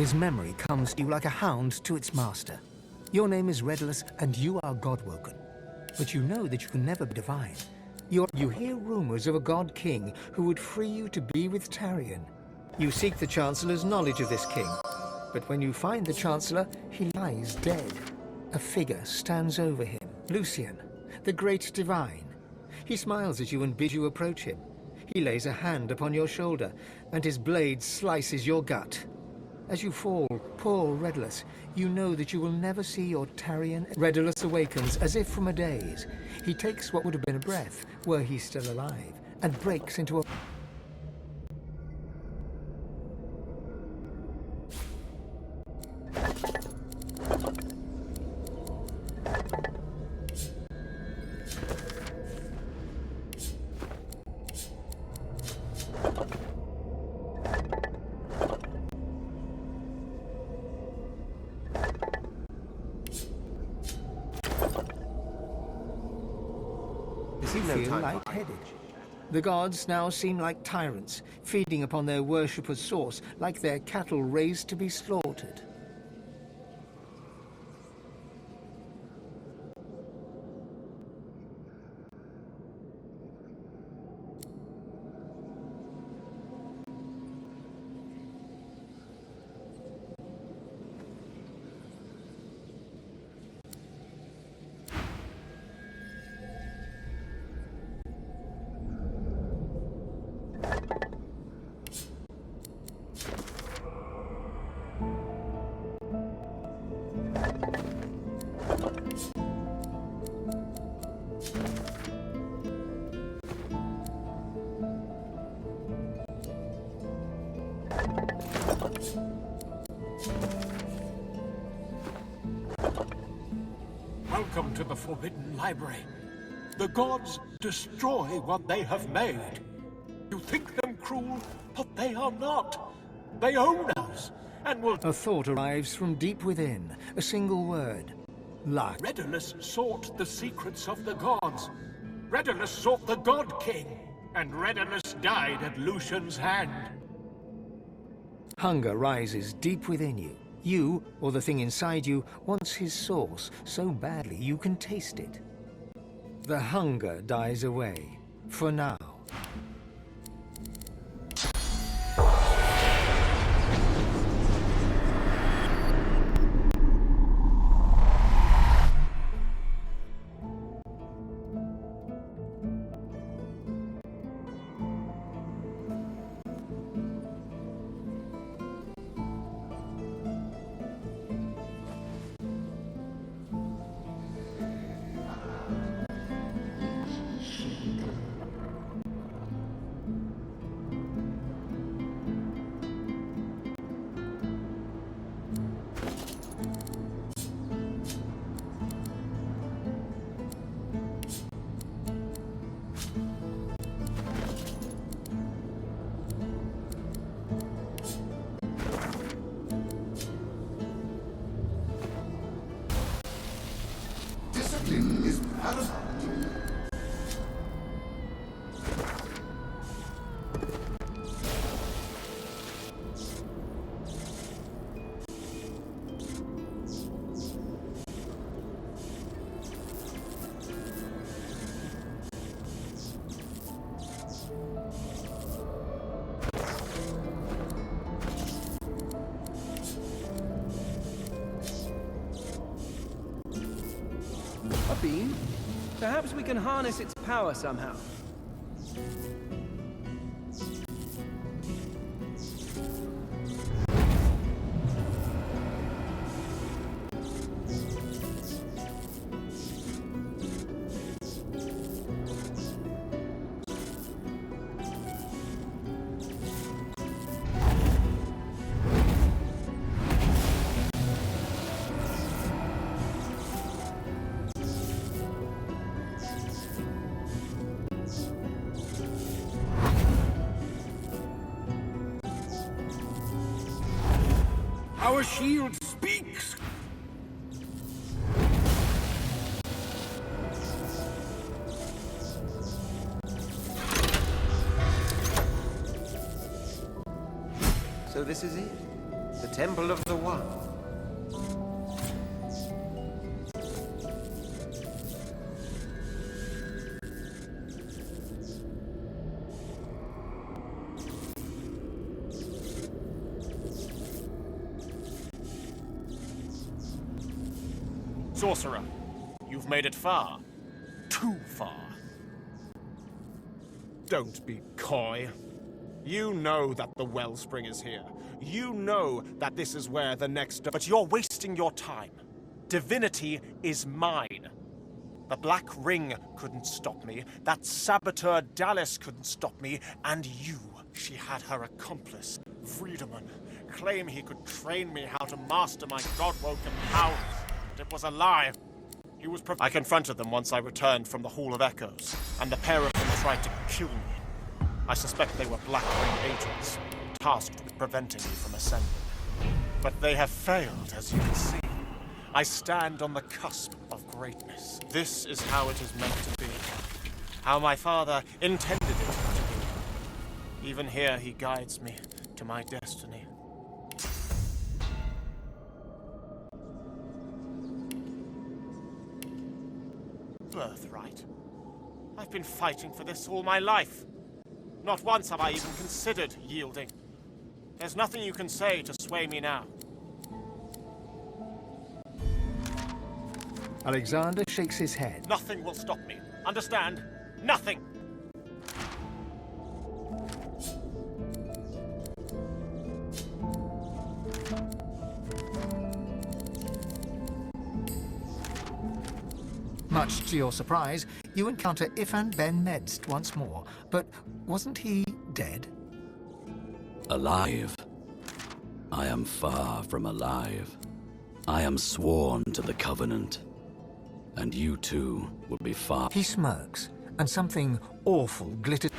His memory comes to you like a hound to its master. Your name is Redulus, and you are God-woken. But you know that you can never be divine. You hear rumors of a god king who would free you to be with Tarion. You seek the Chancellor's knowledge of this king, but when you find the Chancellor, he lies dead. A figure stands over him, Lucian, the great divine. He smiles at you and bids you approach him. He lays a hand upon your shoulder, and his blade slices your gut. As you fall, poor Redulus, you know that you will never see your Tarion. Redulus awakens as if from a daze. He takes what would have been a breath, were he still alive, and breaks into a... feel lightheaded. The gods now seem like tyrants, feeding upon their worshipper's source, like their cattle raised to be slaughtered. Welcome to the Forbidden Library. The gods destroy what they have made. You think them cruel, but they are not. They own us, and will... A thought arrives from deep within, a single word. Luck. Redulus sought the secrets of the gods. Redulus sought the God King, and Redulus died at Lucian's hand. Hunger rises deep within you. You, or the thing inside you, wants his source so badly you can taste it. The hunger dies away, for now. A beam? Perhaps we can harness its power somehow. Our shield speaks! So this is it? The Temple of the One. Sorcerer, you've made it far. Too far. Don't be coy. You know that the wellspring is here. You know that this is where the next... But you're wasting your time. Divinity is mine. The Black Ring couldn't stop me. That saboteur Dallas couldn't stop me. And you, she had her accomplice, Vrogira, claim he could train me how to master my god-woken powers. But it was a lie. He was I confronted them once I returned from the Hall of Echoes, and the pair of them tried to kill me. I suspect they were Black Ring agents, tasked with preventing me from ascending. But they have failed, as you can see. I stand on the cusp of greatness. This is how it is meant to be. How my father intended it to be. Even here, he guides me to my destiny. Birthright. I've been fighting for this all my life. Not once have I even considered yielding. There's nothing you can say to sway me now. Alexander shakes his head. Nothing will stop me. Understand? Nothing! Much to your surprise, you encounter Ifan Ben Medst once more. But wasn't he dead? Alive. I am far from alive. I am sworn to the Covenant. And you too will be far. He smirks, and something awful glitters.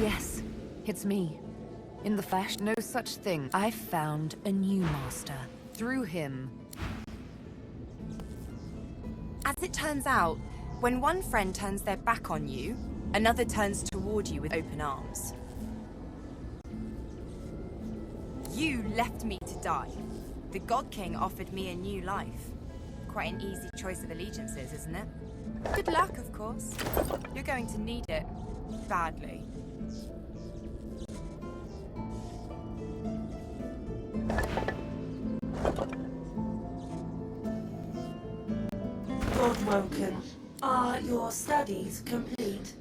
Yes, it's me. In the flesh, no such thing. I found a new master. Through him. As it turns out, when one friend turns their back on you, another turns toward you with open arms. You left me to die. The God King offered me a new life. Quite an easy choice of allegiances, isn't it? Good luck, of course. You're going to need it. Badly. Godwoken, are your studies complete?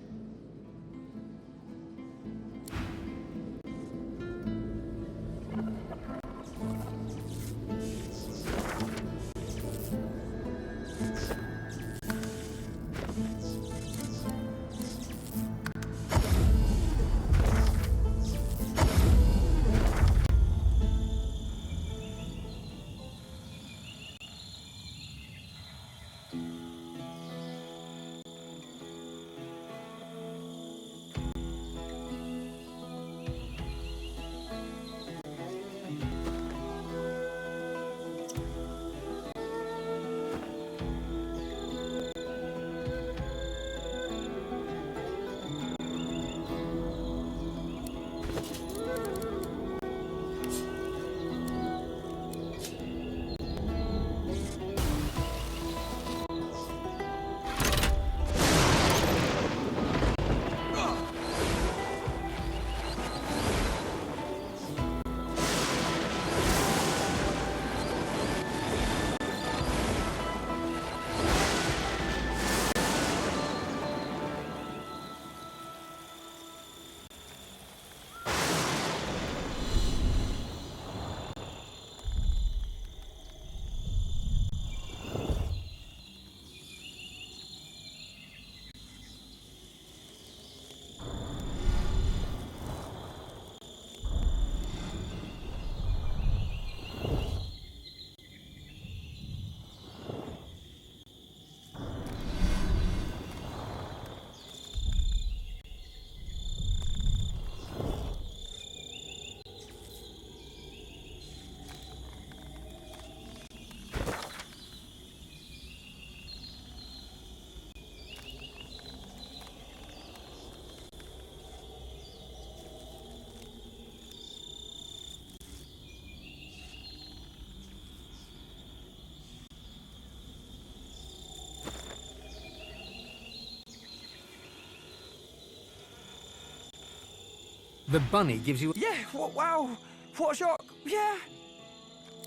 The bunny gives you... Yeah, wow! What a shock! Yeah!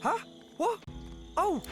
Huh? What? Oh!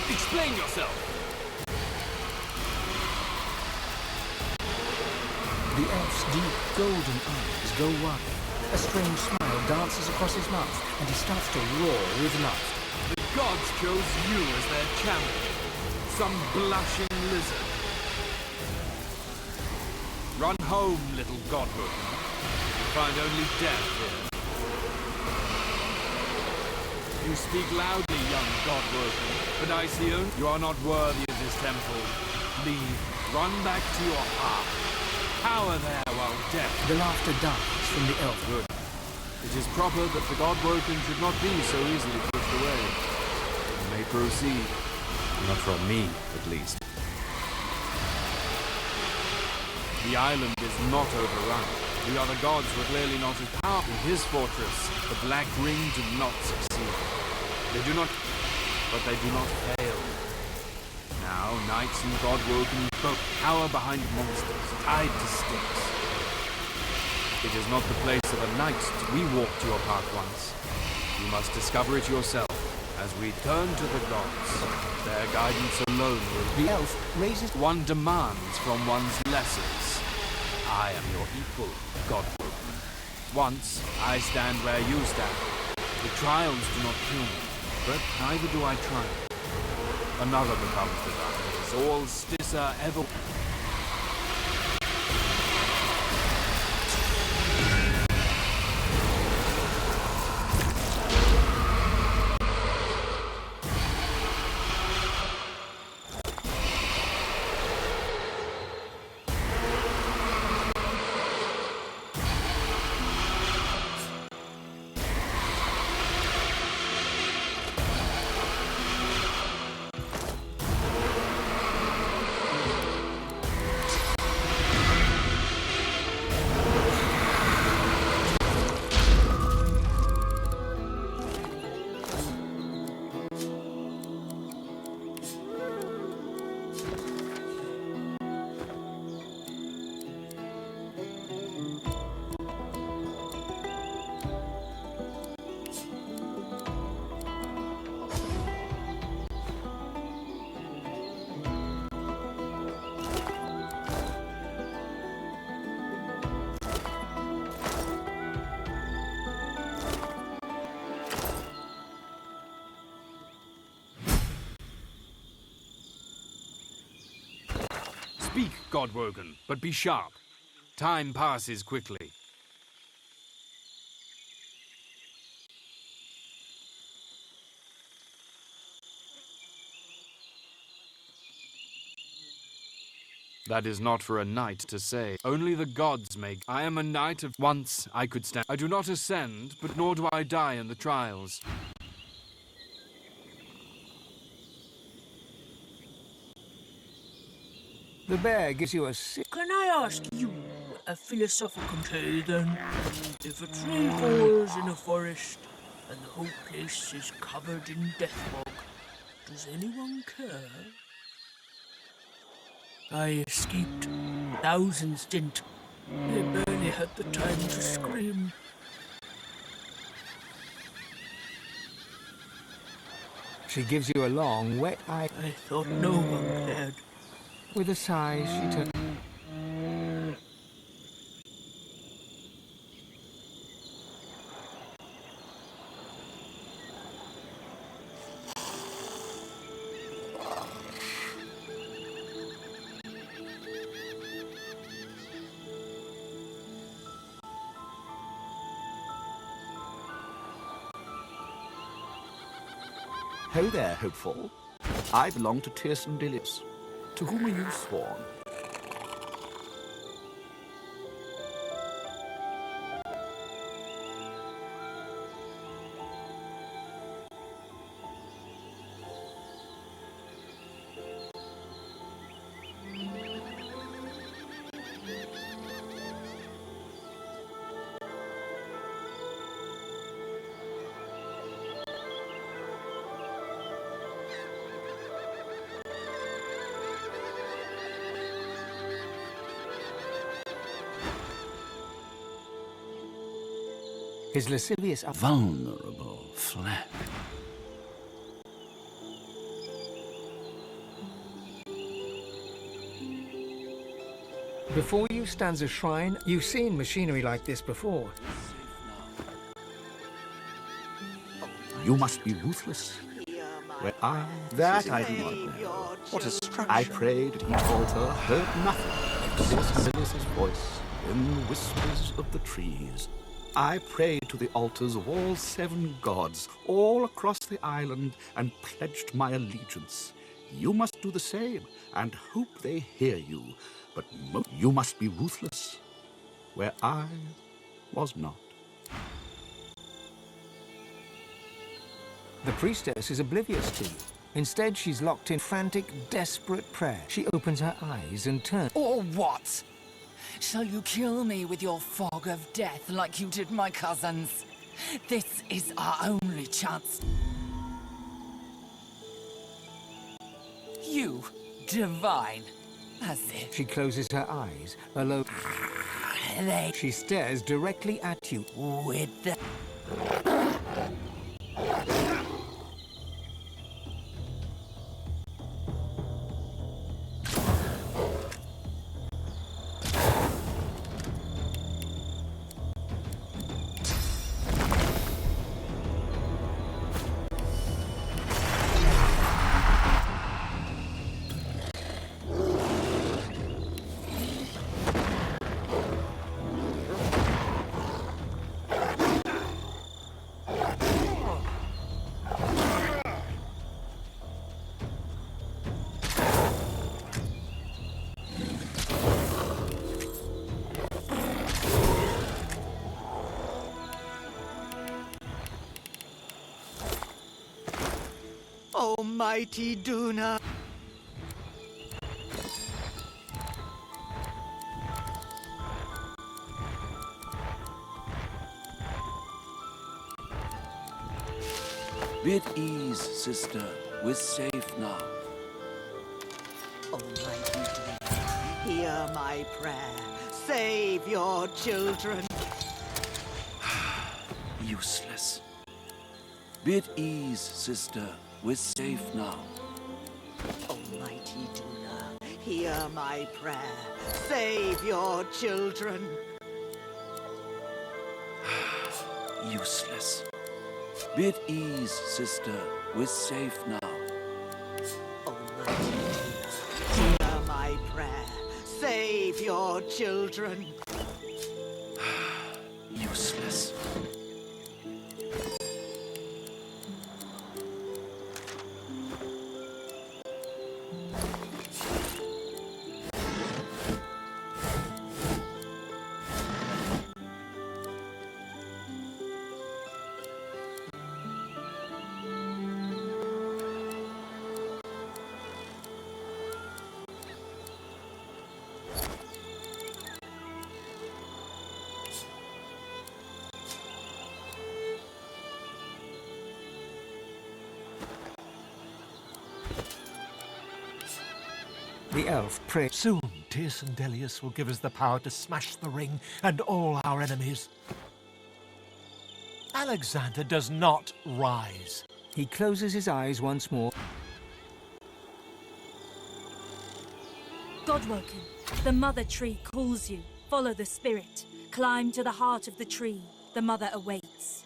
Explain yourself! The elf's deep, golden eyes go wide. A strange smile dances across his mouth, and he starts to roar with laughter. The gods chose you as their champion. Some blushing lizard. Run home, little godhood. You find only death here. You speak loudly, young godwoken, but I see you are not worthy of this temple. Leave. Run back to your heart. Power there while death. The laughter dies from the elf. Good. It is proper that the godwoken should not be so easily pushed away. You may proceed. Not from me, at least. The island is not overrun. The other gods were clearly not as powerful in his fortress. The Black Ring do not succeed. They do not, but they do not fail. Now, knights and godwoken both cower behind monsters, tied to sticks. It is not the place of a knight to we walked your path once. You must discover it yourself, as we turn to the gods. Their guidance alone will be. The elf raises... One demands from one's lessers. I am your equal, godwoken. Once, I stand where you stand. The trials do not kill me, but neither do I triumph. Another becomes divine, as all stisser ever... Speak, godwoken, but be sharp. Time passes quickly. That is not for a knight to say. Only the gods make. I am a knight of once I could stand. I do not ascend, but nor do I die in the trials. The bear gives you a Can I ask you a philosophical tale then? If a tree falls in a forest and the whole place is covered in death fog, does anyone care? I escaped. Thousands didn't. They barely had the time to scream. She gives you a long, wet eye. I thought no one cared. With a sigh, she took... Ho there, hopeful. I belong to Tir Cendeliusa. To whom are you sworn? His lascivious... Vulnerable flesh. Before you stands a shrine. You've seen machinery like this before. You must be ruthless. Where that I do not know. What a structure. I prayed at each altar, heard nothing. Tir Cendeliusa's voice in the whispers of the trees. I prayed to the altars of all 7 gods, all across the island, and pledged my allegiance. You must do the same, and hope they hear you. But you must be ruthless, where I was not. The priestess is oblivious to you. Instead, she's locked in frantic, desperate prayer. She opens her eyes and turns... Or what? Shall you kill me with your fog of death like you did my cousins? This is our only chance. You, divine, as if... She closes her eyes, alone. She stares directly at you. With the... Almighty Duna. Be at ease, sister. We're safe now. Almighty Duna, hear my prayer. Save your children. Useless. Be at ease, sister. We're safe now. Almighty Duna, hear my prayer. Save your children. Useless. Be at ease, sister. We're safe now. Almighty Duna, hear my prayer. Save your children. Useless. The elf prays. Soon, Tir Cendelius will give us the power to smash the ring and all our enemies. Alexander does not rise. He closes his eyes once more. Godwoken, the mother tree calls you. Follow the spirit. Climb to the heart of the tree. The mother awaits.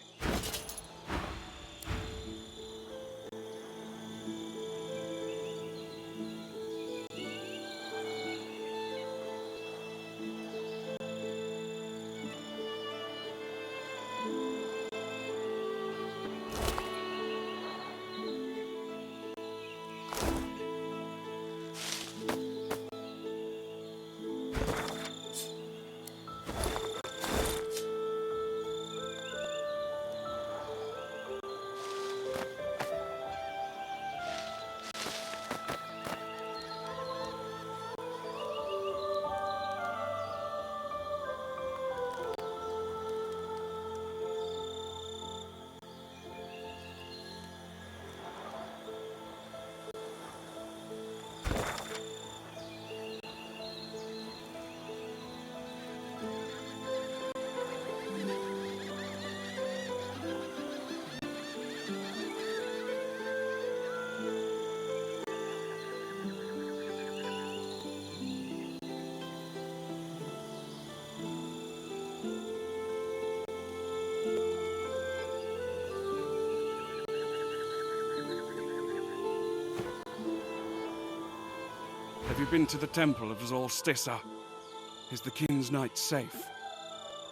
Have you been to the temple of Zolstissa? Is the king's knight safe?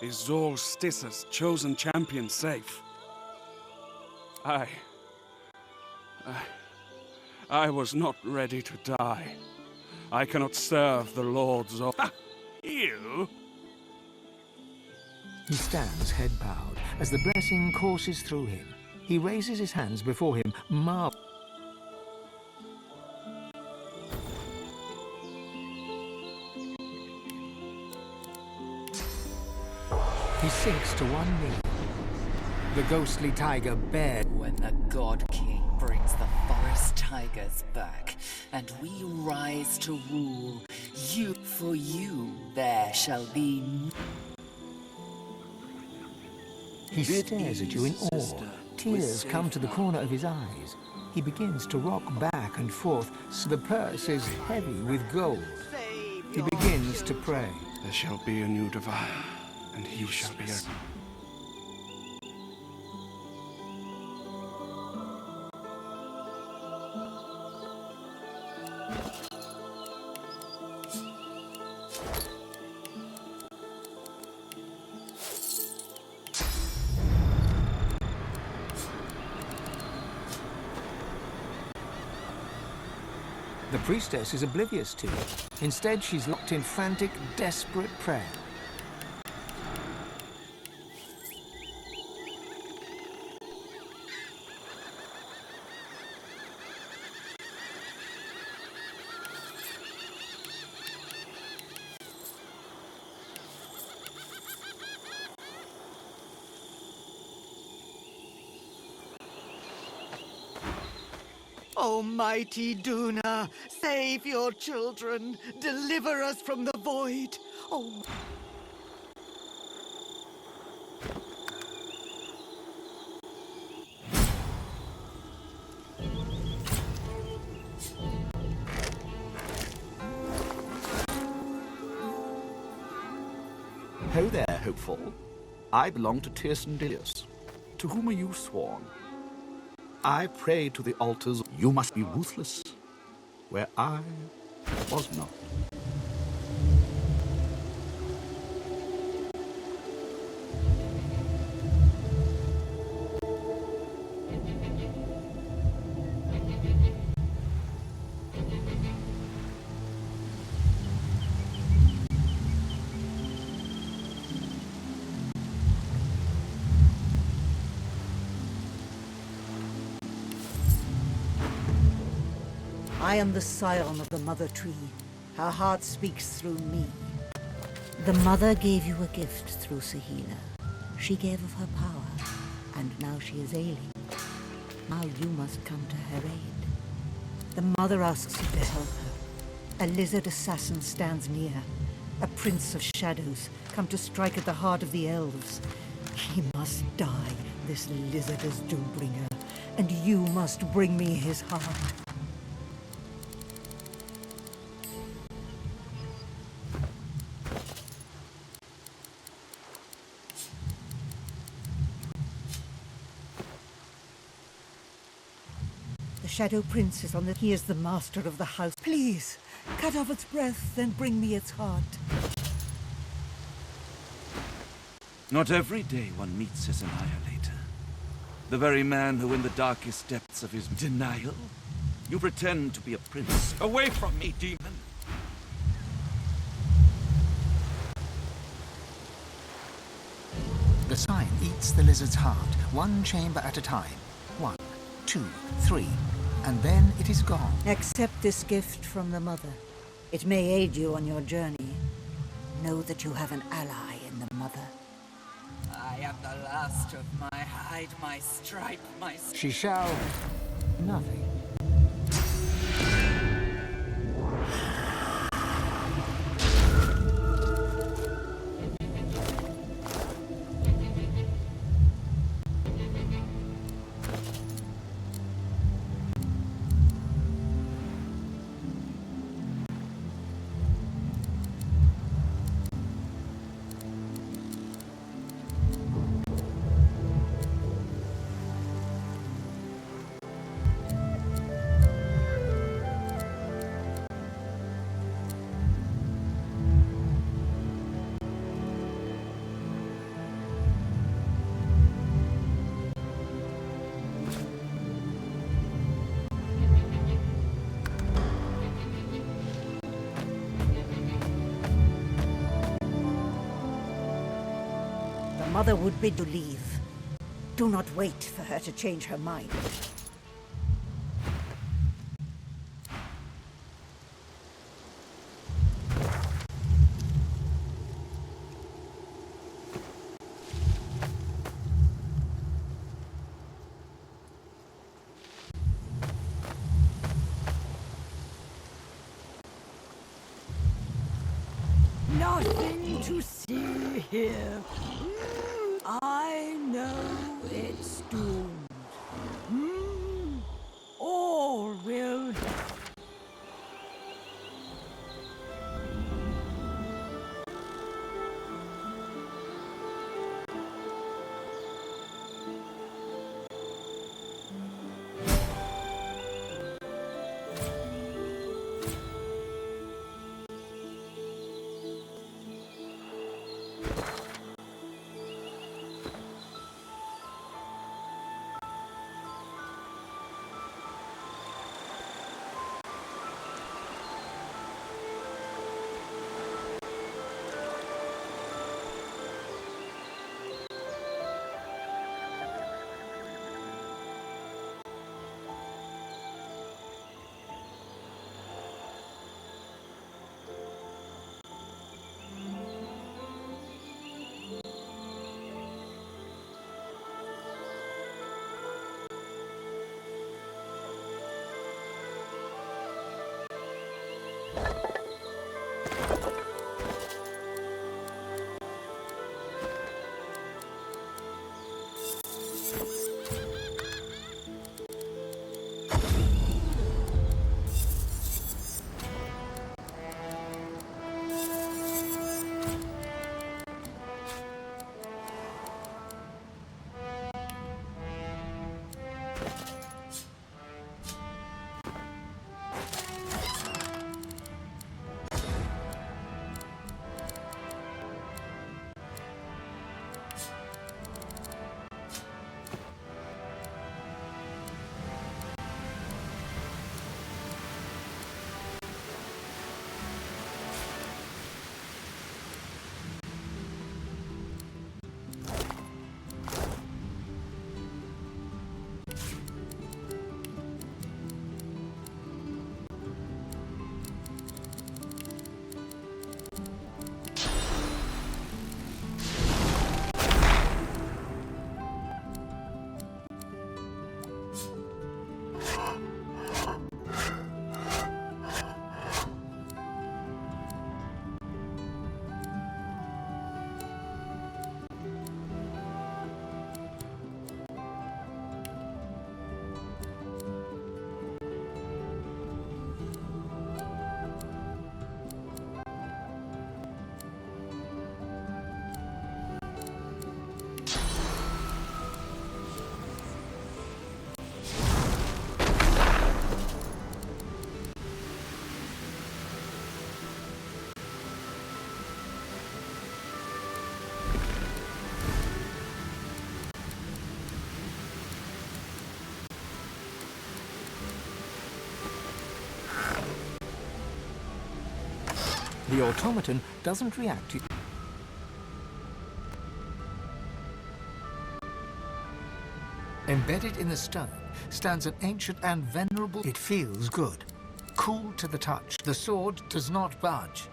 Is Zolstissa's chosen champion safe? I was not ready to die. I cannot serve the Lord Zol... Ah! You? He stands head bowed as the blessing courses through him. He raises his hands before him, He sinks to one knee. The ghostly tiger bared. When the God King brings the forest tigers back, and we rise to rule, for you there shall be... He stares at you in awe. Tears come to the corner of his eyes. He begins to rock back and forth, so the purse is heavy with gold. He begins to pray. There shall be a new divine, and he shall be a... The priestess is oblivious to it. Instead, she's locked in frantic, desperate prayer. Almighty Duna, save your children, deliver us from the void. Oh. Ho there, hopeful. I belong to Tir Cendelius. To whom are you sworn? I pray to the altars. You must be ruthless, where I was not. I am the scion of the Mother Tree. Her heart speaks through me. The Mother gave you a gift through Sahila. She gave of her power, and now she is ailing. Now you must come to her aid. The Mother asks you to help her. A lizard assassin stands near. A prince of shadows, come to strike at the heart of the elves. He must die, this lizard is Doombringer, and you must bring me his heart. The Shadow Prince is on the... He is the master of the house. Please, cut off its breath, then bring me its heart. Not every day one meets his annihilator. The very man who in the darkest depths of his denial, you pretend to be a prince. Away from me, demon! The sign eats the lizard's heart, one chamber at a time. 1, 2, 3, and then it is gone. Accept this gift from the Mother. It may aid you on your journey. Know that you have an ally in the Mother. I am the last of my hide, my stripe, my... She shall... nothing. Mother would bid you leave. Do not wait for her to change her mind. Nothing to see here. I know it's doomed. All will die. The automaton doesn't react to... Embedded in the stone stands an ancient and venerable... It feels good. Cool to the touch. The sword does not budge.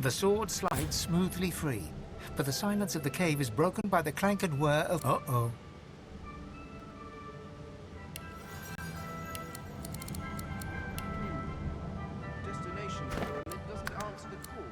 The sword slides smoothly free, but the silence of the cave is broken by the clank and whir of... Uh-oh. Destination, and it doesn't answer the call.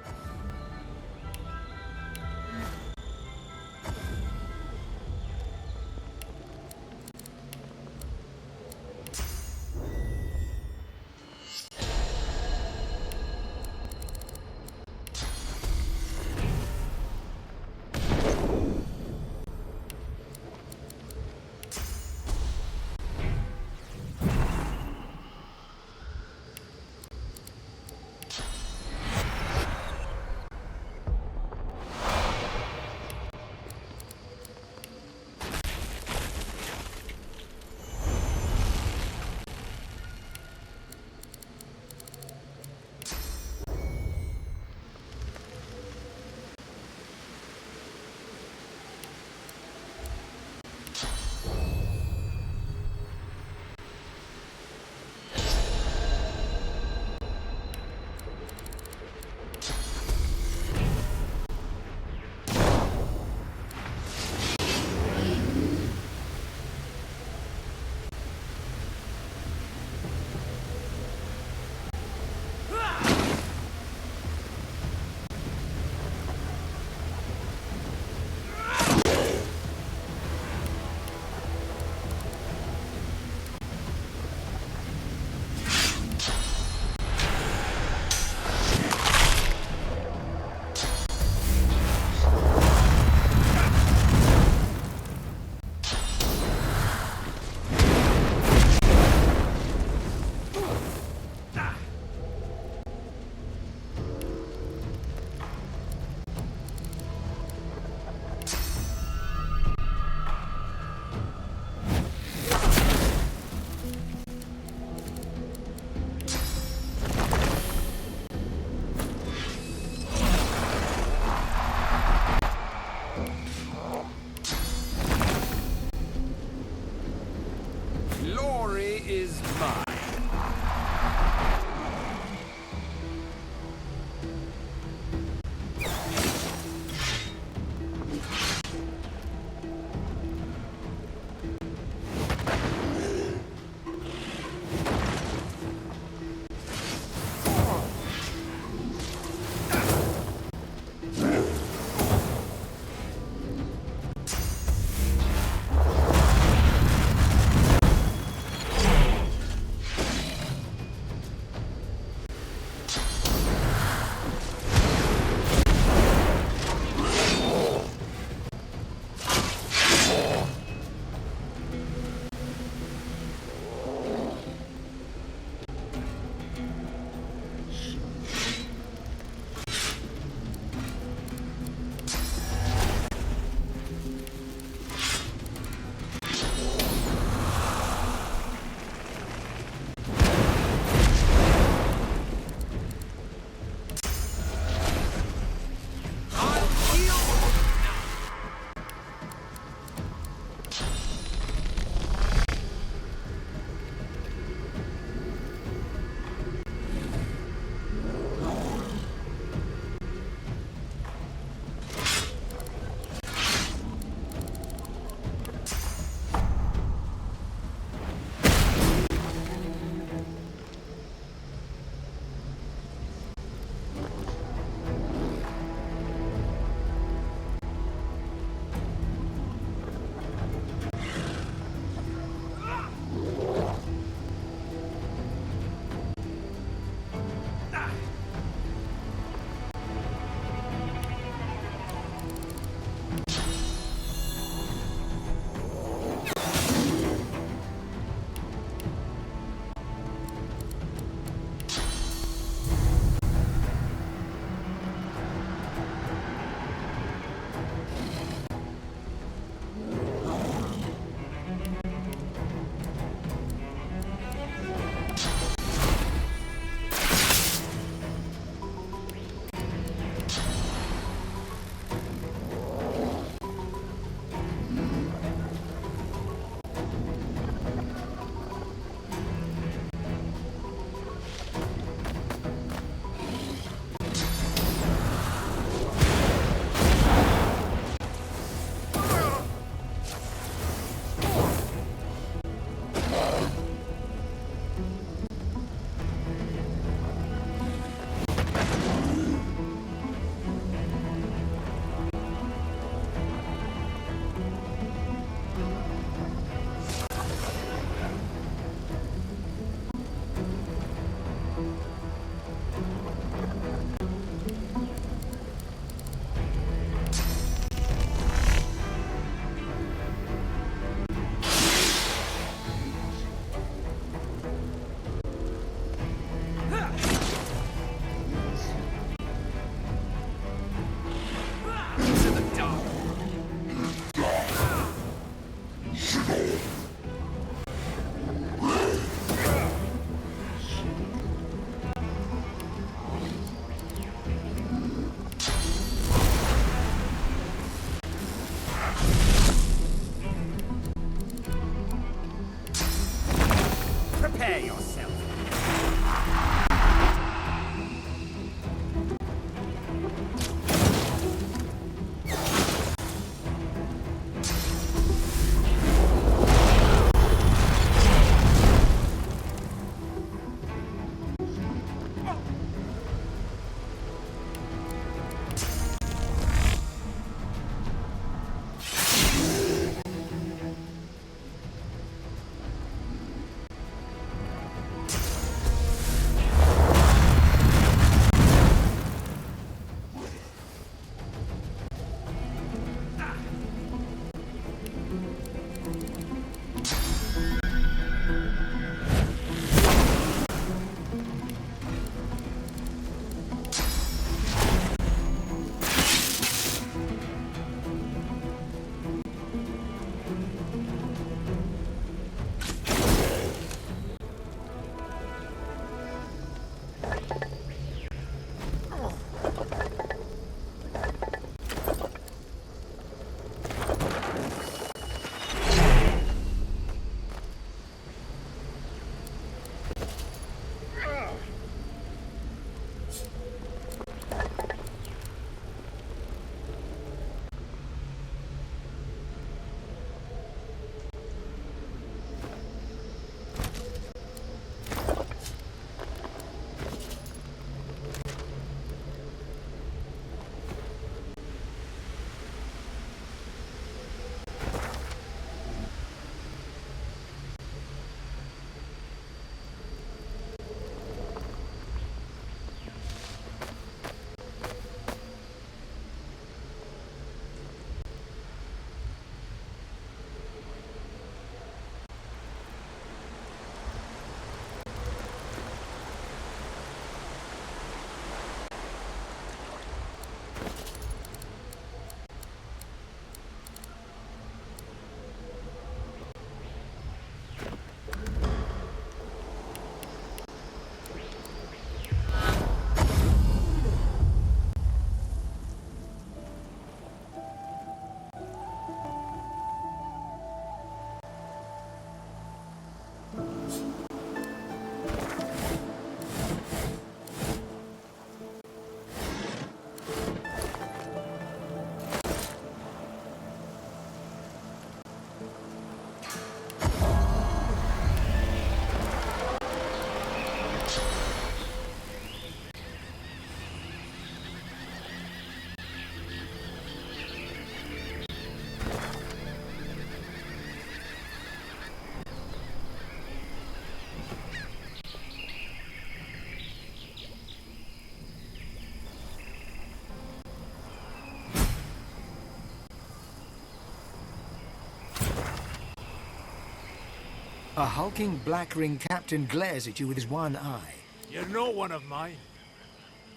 A hulking black ring captain glares at you with his one eye. You're not one of mine.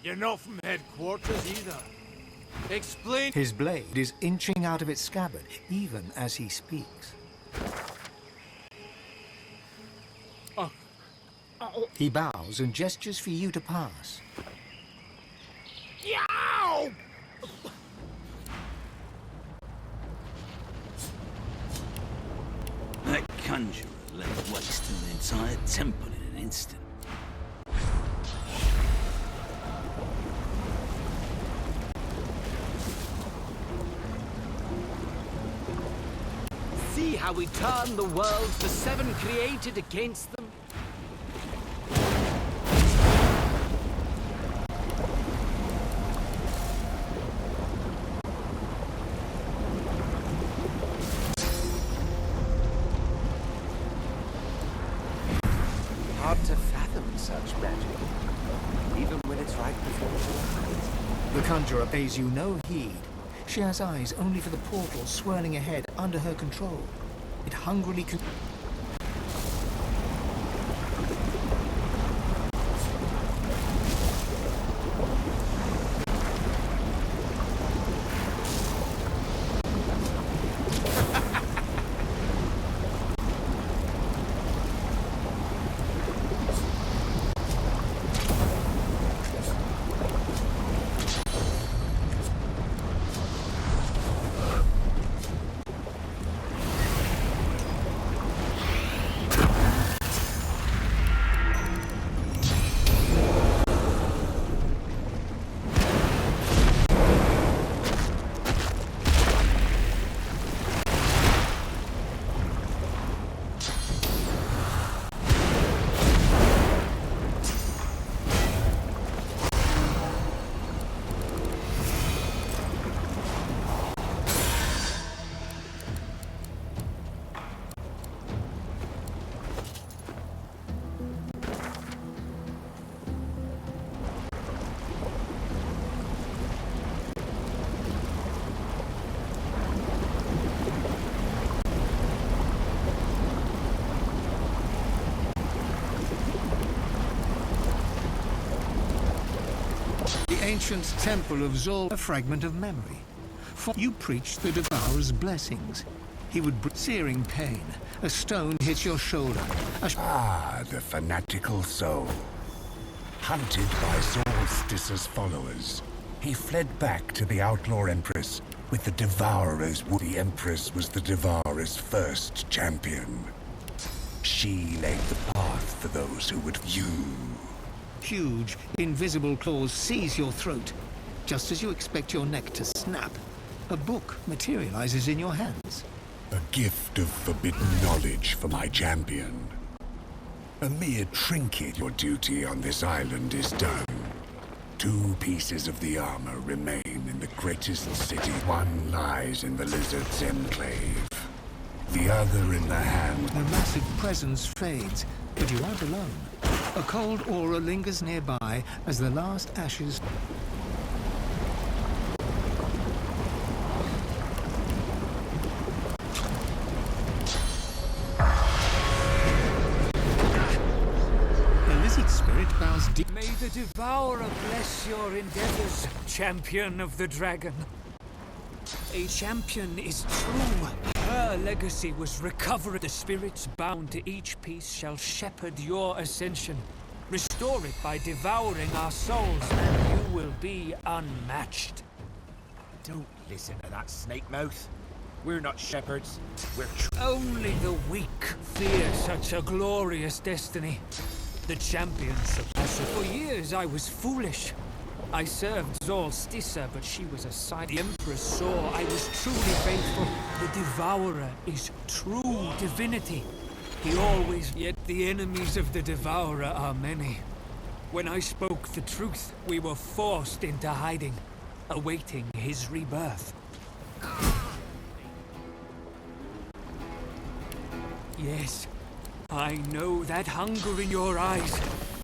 You're not from headquarters either. Explain. His blade is inching out of its scabbard, even as he speaks. He bows and gestures for you to pass. Yow! That conjurer laid waste to an entire temple in an instant. See how we turn the world the seven created against them? Hard to fathom such magic, even when it's right before your eyes. The conjurer pays you no heed. She has eyes only for the portal swirling ahead under her control. It hungrily ancient temple of Zol, a fragment of memory. For you preach the Devourer's blessings. He would bring searing pain. A stone hits your shoulder. The fanatical soul. Hunted by Solstice's followers, he fled back to the outlaw Empress with the Devourer's wound. The Empress was the Devourer's first champion. She laid the path for those who would view. Huge, invisible claws seize your throat. Just as you expect your neck to snap, a book materializes in your hands. A gift of forbidden knowledge for my champion. A mere trinket. Your duty on this island is done. 2 pieces of the armor remain in the greatest city. One lies in the Lizard's Enclave. The other in the hand. The massive presence fades, but you aren't alone. A cold aura lingers nearby as the last ashes... The lizard spirit bows deep... May the Devourer bless your endeavors, champion of the dragon. A champion is true. Her legacy was recovered. The spirits bound to each piece shall shepherd your ascension. Restore it by devouring our souls, and you will be unmatched. Don't listen to that snake mouth. We're not shepherds. We're only the weak fear such a glorious destiny. The champion surpasses. For years I was foolish. I served Solstice, but she was a side. The Empress saw I was truly faithful. The Devourer is true divinity. He always... Yet the enemies of the Devourer are many. When I spoke the truth, we were forced into hiding, awaiting his rebirth. Yes, I know that hunger in your eyes.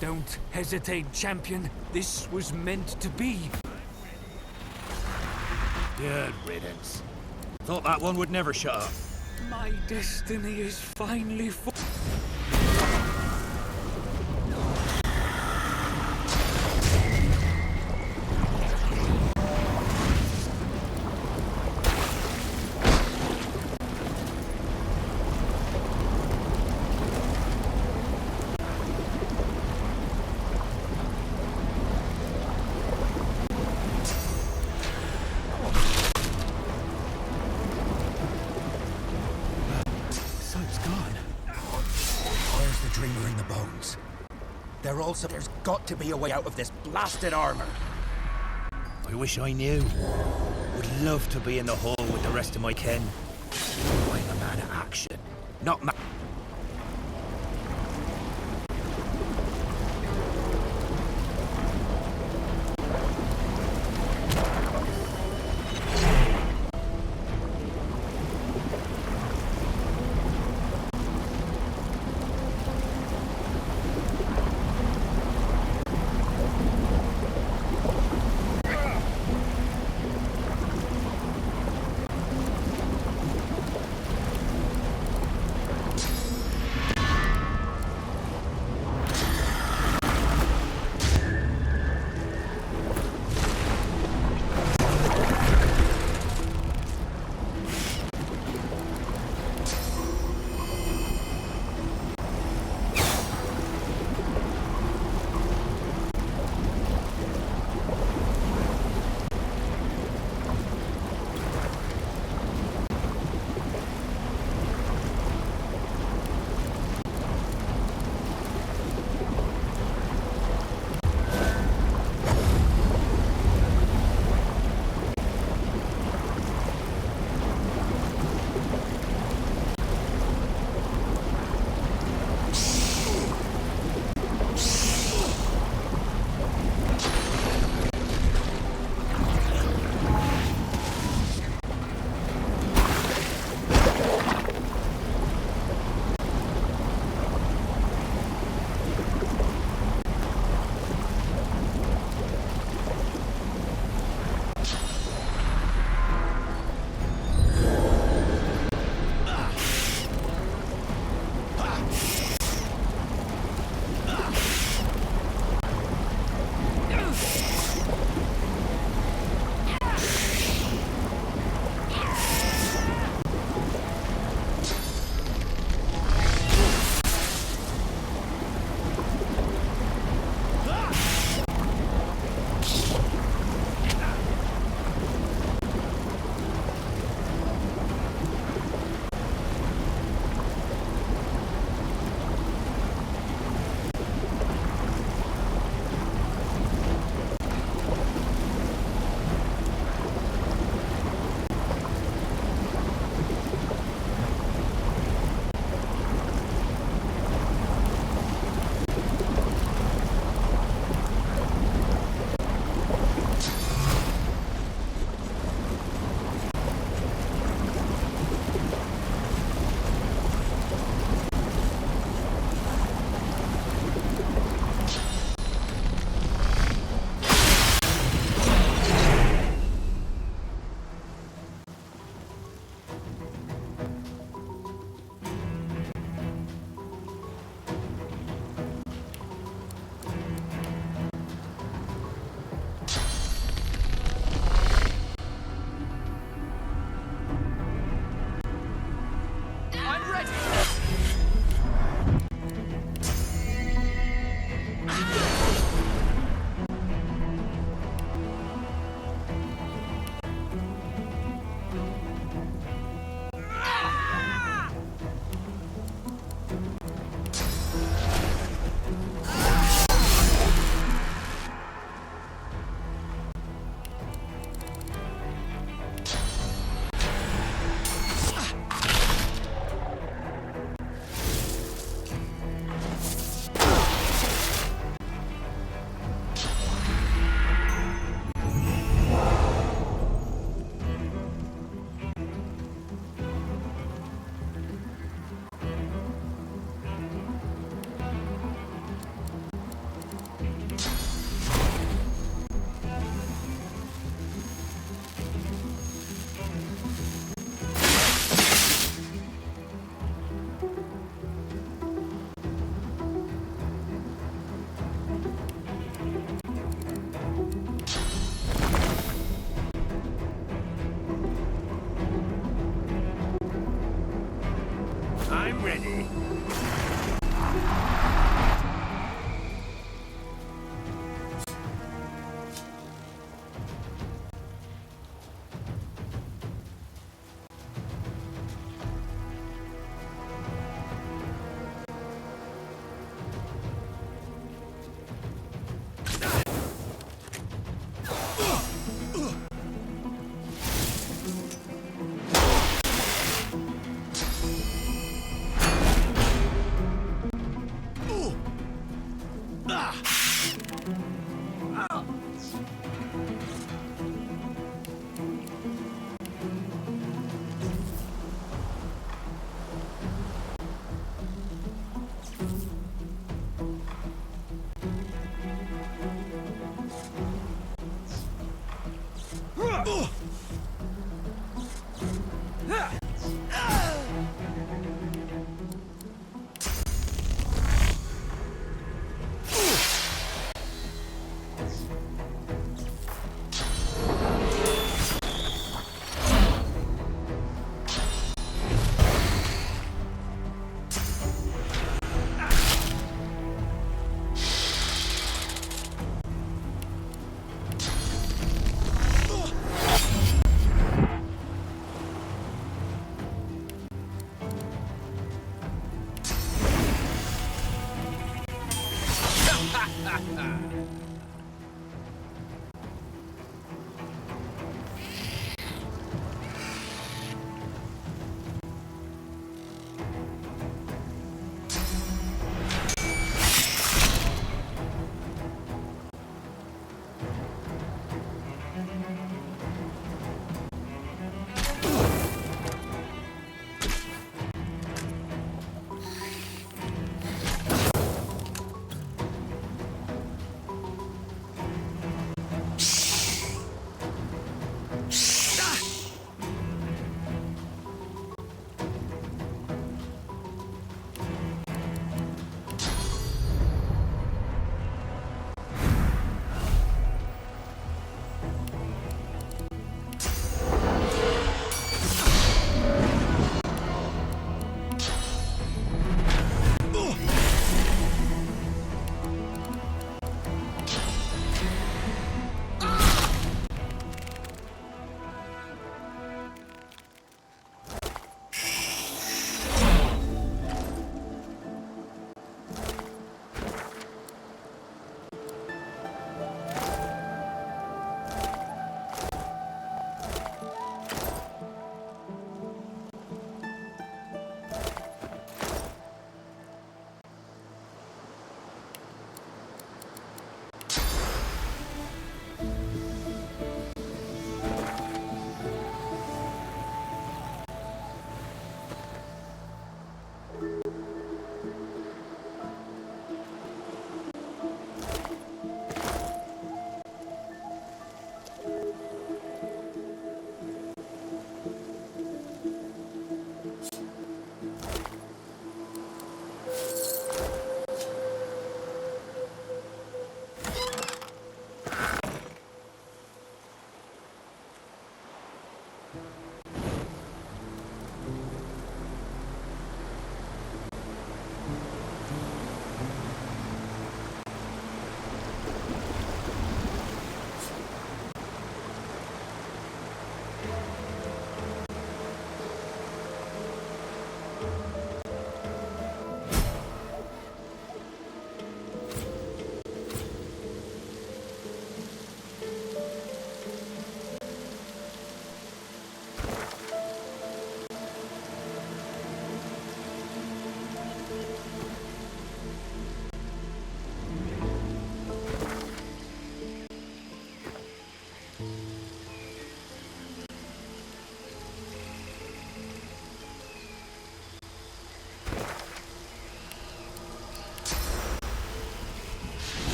Don't hesitate, champion. This was meant to be. Good riddance. Thought that one would never shut up. My destiny is finally There's got to be a way out of this blasted armor. I wish I knew. Would love to be in the hall with the rest of my kin. I'm a man of action, not man.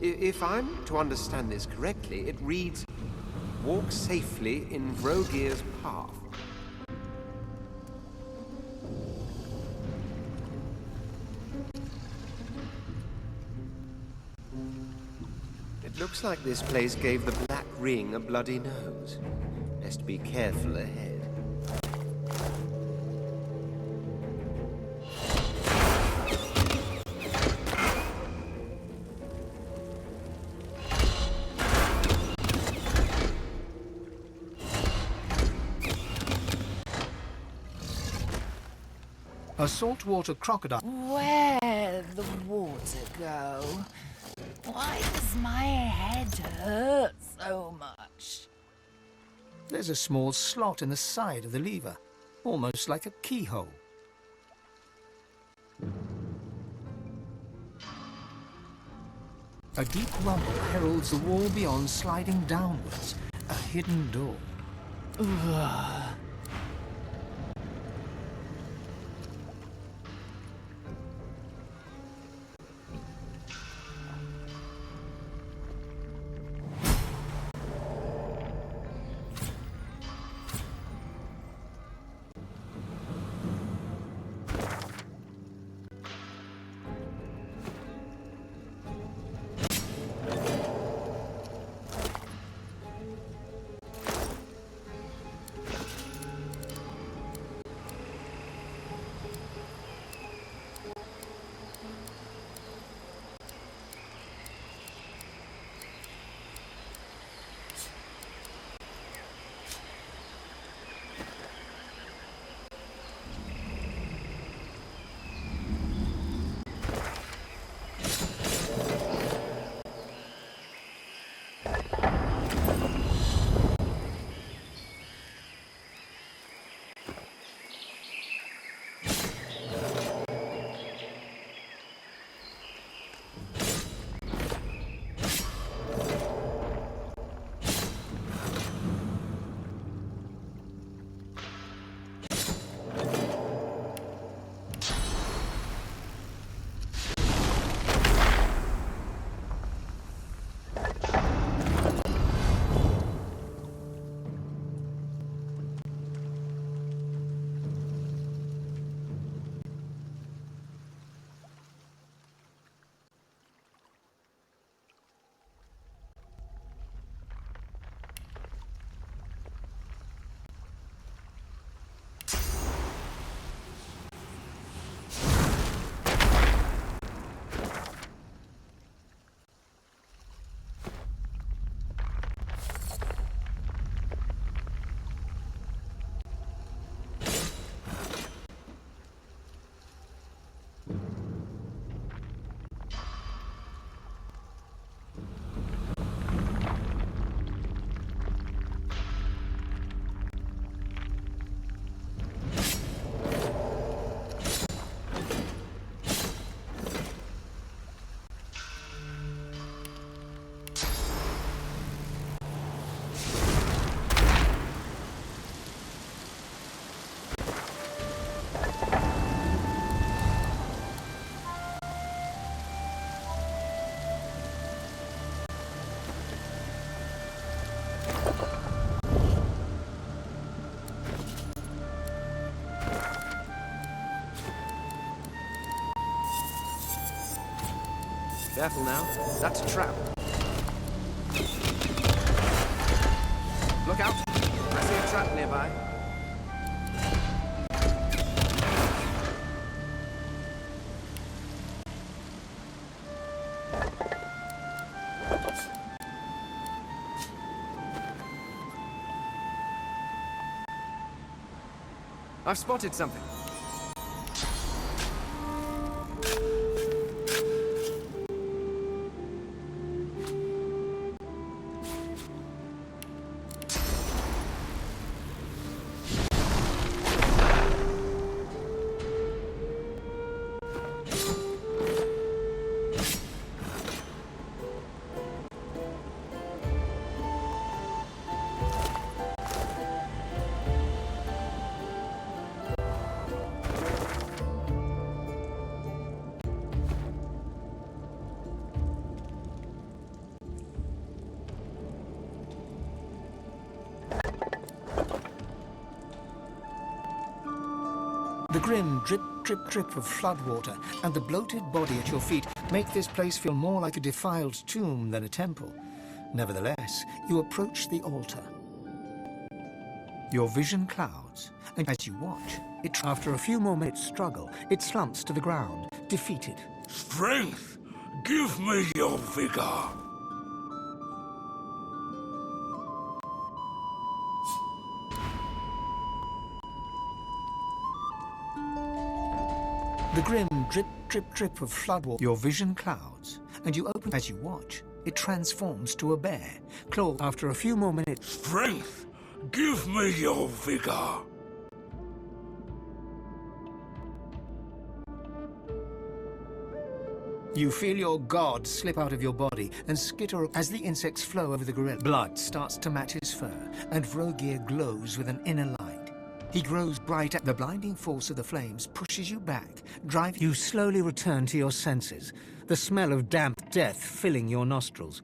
If I'm to understand this correctly, it reads, walk safely in Vrogir's path. It looks like this place gave the Black Ring a bloody nose. Best be careful ahead. A saltwater crocodile. Where'd the water go? Why does my head hurt so much? There's a small slot in the side of the lever, almost like a keyhole. A deep rumble heralds the wall beyond sliding downwards, a hidden door. Careful now. That's a trap. Look out! I see a trap nearby. I've spotted something. The grim drip, drip, drip of floodwater and the bloated body at your feet make this place feel more like a defiled tomb than a temple. Nevertheless, you approach the altar. Your vision clouds, and as you watch, after a few more minutes' struggle, it slumps to the ground, defeated. Strength! Give me your vigor! The grim drip, drip, drip of floodwater. Your vision clouds, and you open as you watch. It transforms to a bear. Claw, after a few more minutes. Strength! Give me your vigor! You feel your god slip out of your body and skitter as the insects flow over the gorilla. Blood starts to match his fur, and Vrogira glows with an inner light. He grows brighter. The blinding force of the flames pushes you back, driving you slowly return to your senses, the smell of damp death filling your nostrils.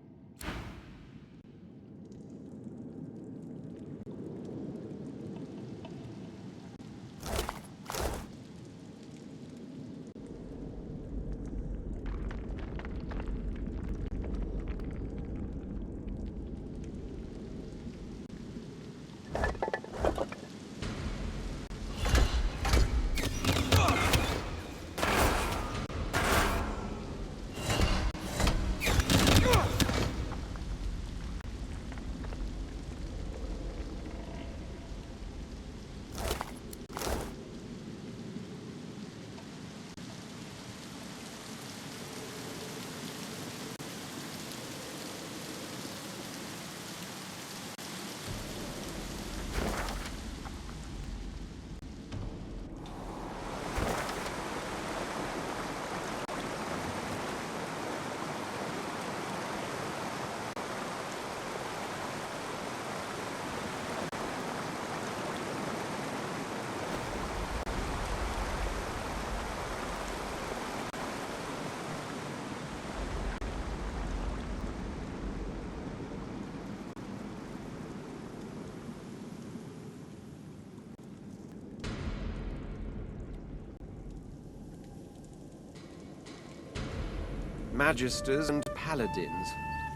Magisters and paladins,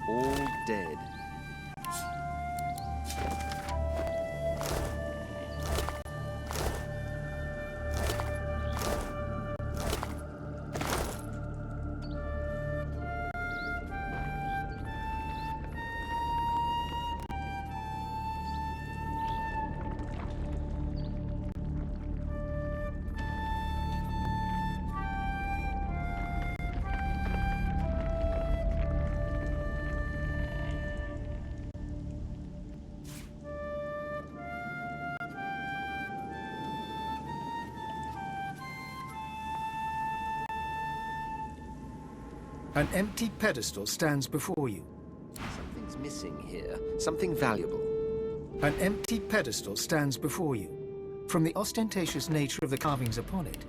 all dead. An empty pedestal stands before you. Something's missing here. Something valuable. An empty pedestal stands before you. From the ostentatious nature of the carvings upon it,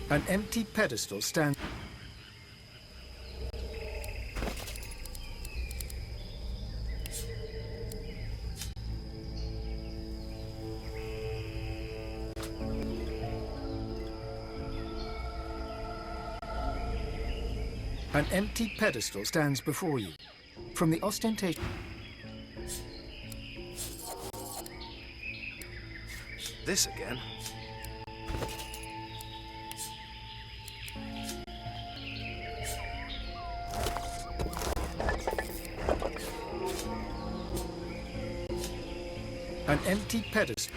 an empty pedestal stands. An empty pedestal stands before you. From the ostentation... This again? An empty pedestal.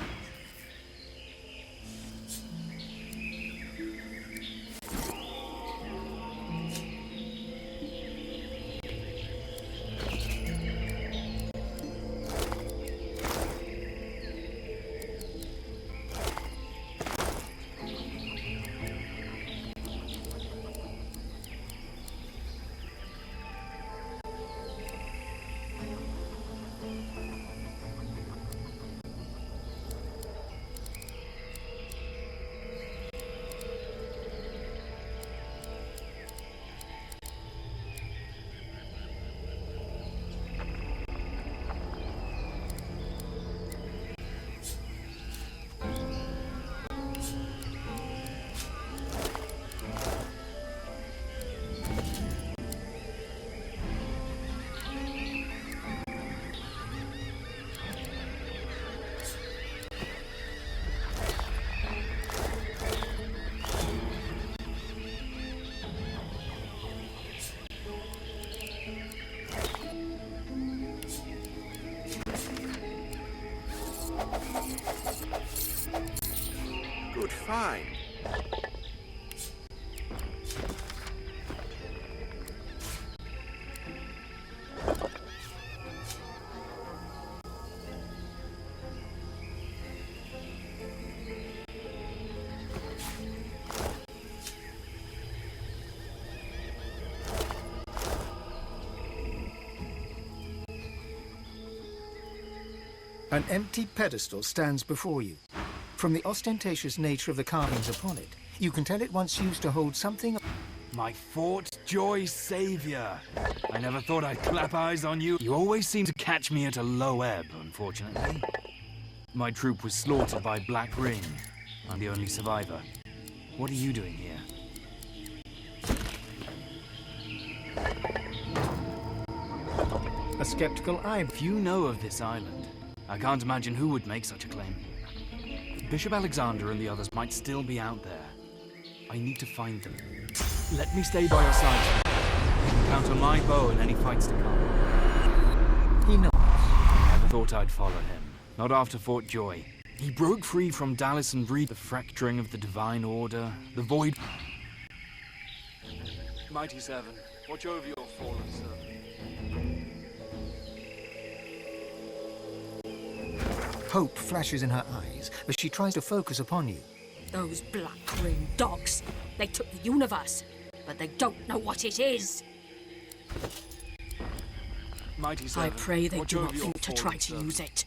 fine. An empty pedestal stands before you. From the ostentatious nature of the carvings upon it, you can tell it once used to hold something... My Fort Joy Savior. I never thought I'd clap eyes on you. You always seem to catch me at a low ebb, unfortunately. My troop was slaughtered by Black Ring. I'm the only survivor. What are you doing here? A skeptical eye. If you know of this island, I can't imagine who would make such a claim. Bishop Alexander and the others might still be out there. I need to find them. Let me stay by your side. You can count on my bow in any fights to come. He nods. I never thought I'd follow him. Not after Fort Joy. He broke free from Dallas and Reed, the fracturing of the Divine Order, the Void... Mighty Seven, watch over your fallen servant. Hope flashes in her eyes as she tries to focus upon you. Those Black Ring dogs. They took the universe, but they don't know what it is. Mighty Seven, I pray they watch do over not your think to fallen try to servant. use it.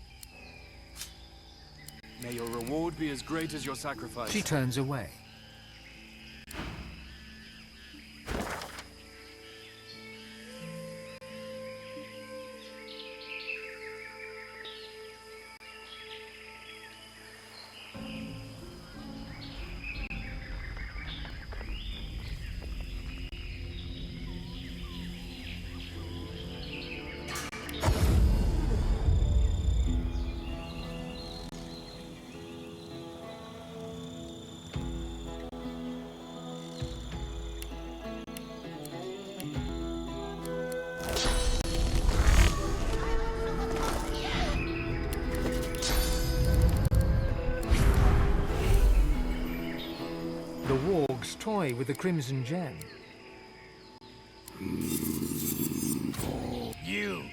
May your reward be as great as your sacrifice. She turns away. The wargs toy with the crimson gem. You!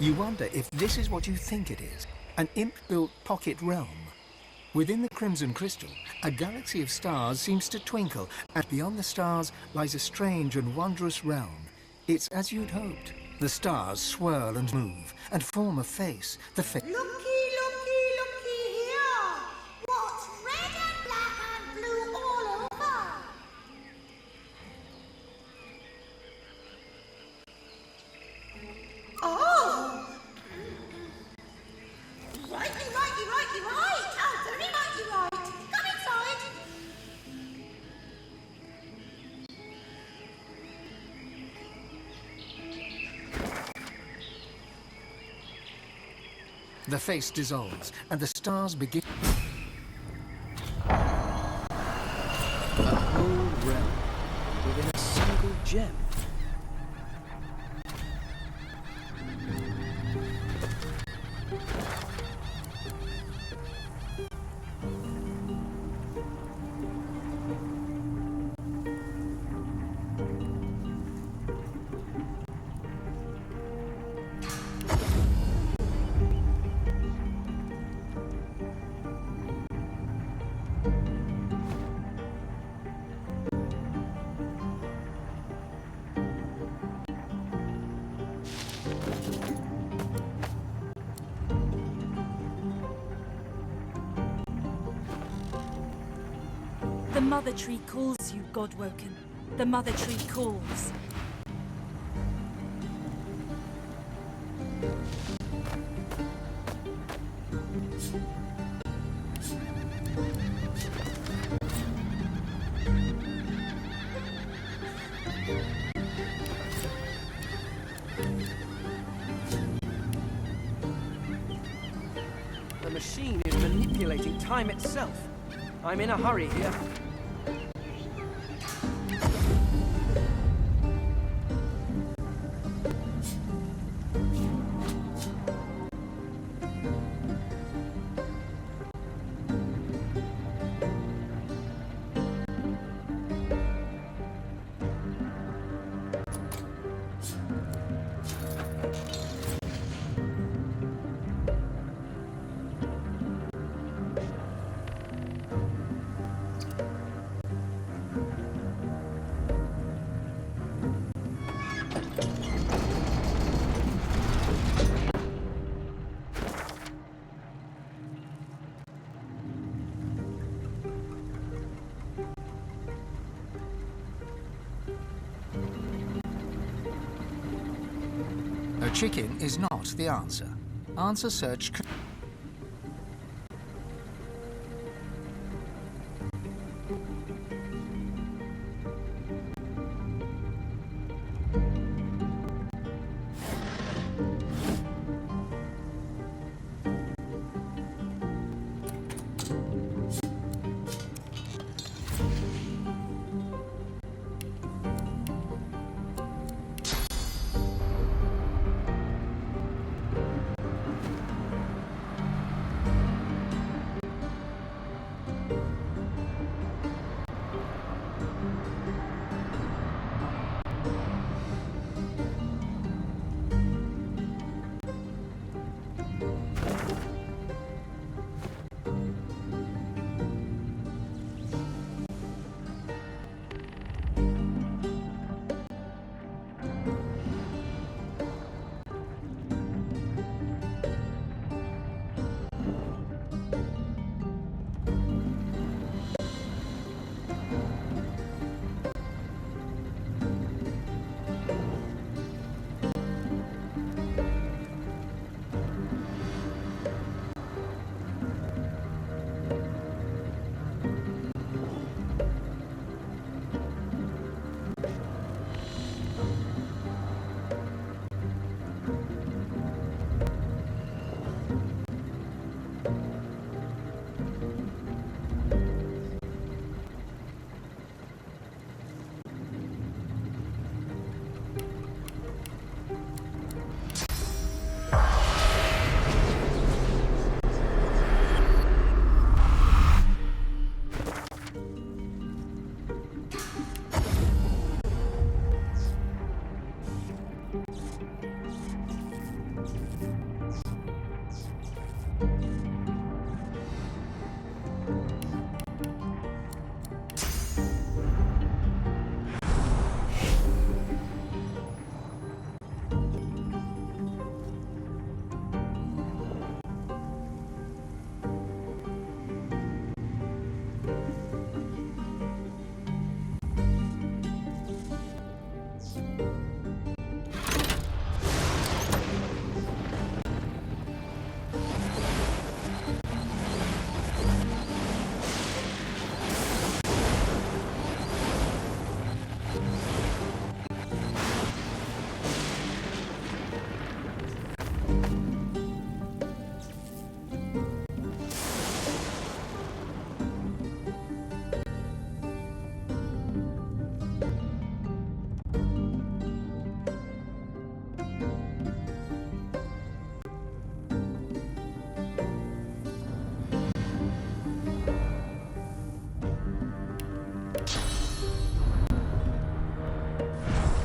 You wonder if this is what you think it is, an imp-built pocket realm. Within the crimson crystal, a galaxy of stars seems to twinkle, and beyond the stars lies a strange and wondrous realm. It's as you'd hoped. The stars swirl and move, and form a face, the face... Looky, looky, looky here! What's red and black and blue all over? Oh! Righty, righty, righty, right! Oh, very righty, right! Come inside! The face dissolves, and the stars begin... A whole realm within a single gem. The Mother Tree calls you, Godwoken. The Mother Tree calls. The machine is manipulating time itself. I'm in a hurry here. A chicken is not the answer. Answer search.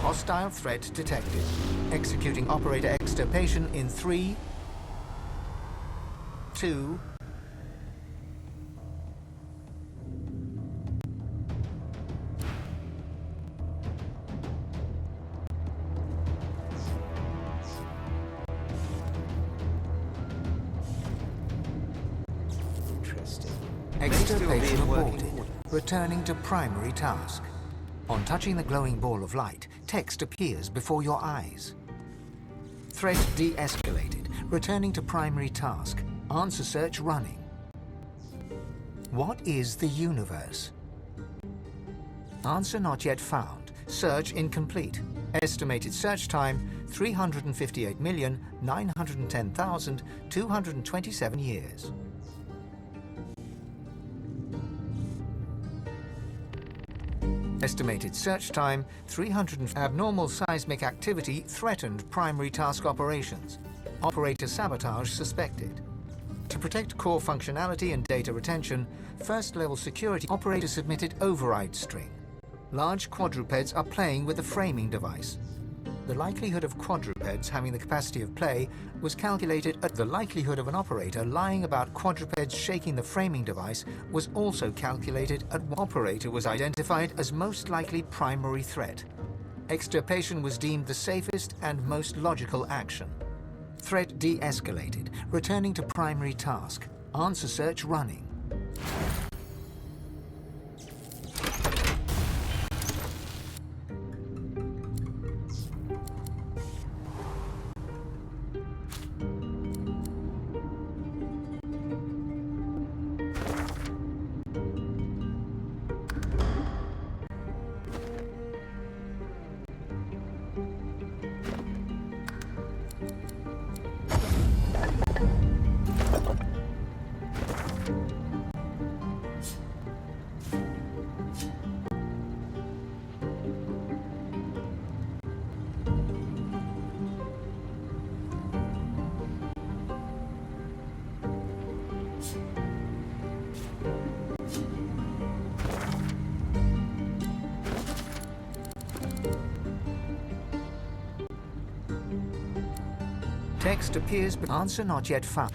Hostile threat detected. Executing operator extirpation in 3, 2... Interesting. Extirpation aborted. Returning to primary task. On touching the glowing ball of light, text appears before your eyes. Threat de-escalated. Returning to primary task. Answer search running. What is the universe? Answer not yet found. Search incomplete. Estimated search time 358,910,227 years. Estimated search time 300. Abnormal seismic activity threatened primary task operations. Operator sabotage suspected. To protect core functionality and data retention, first-level security operator submitted override string. Large quadrupeds are playing with the framing device. The likelihood of quadrupeds having the capacity of play was calculated at the likelihood of an operator lying about quadrupeds shaking the framing device was also calculated at one operator was identified as most likely primary threat. Extirpation was deemed the safest and most logical action. Threat de-escalated, returning to primary task. Answer search running. Text appears, but answer not yet found.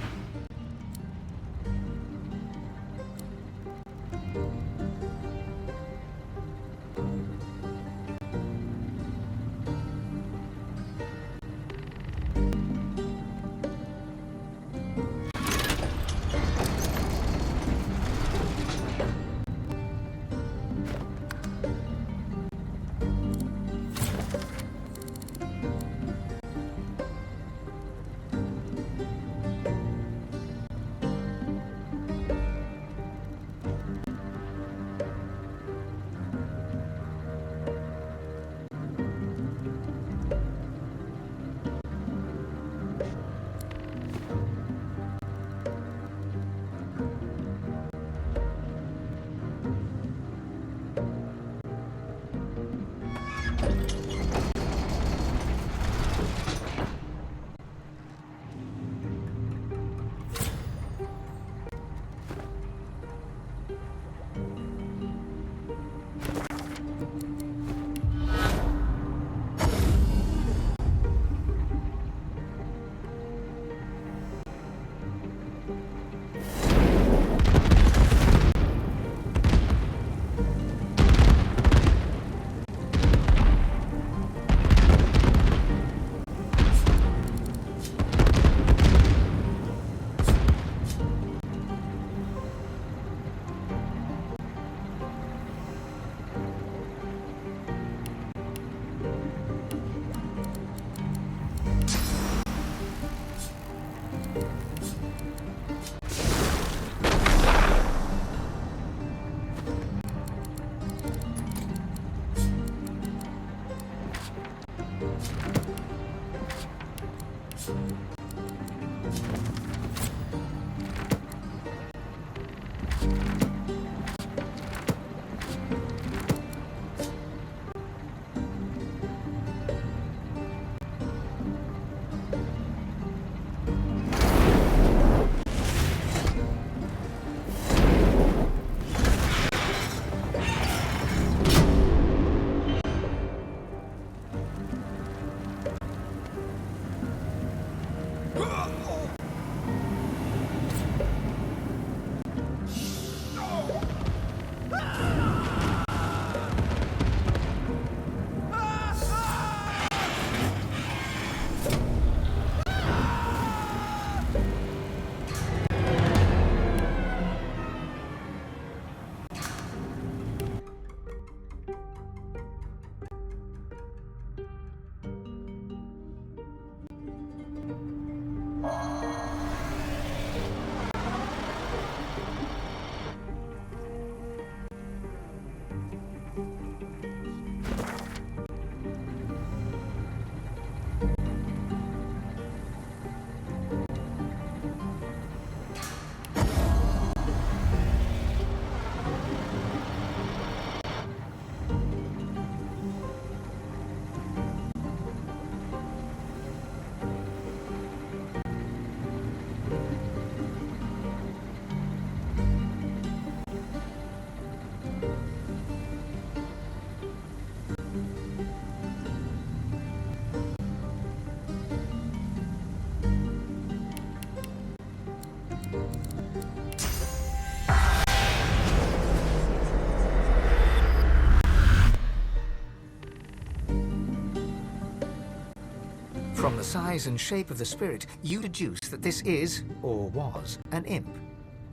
size and shape of the spirit, you deduce that this is, or was, an imp.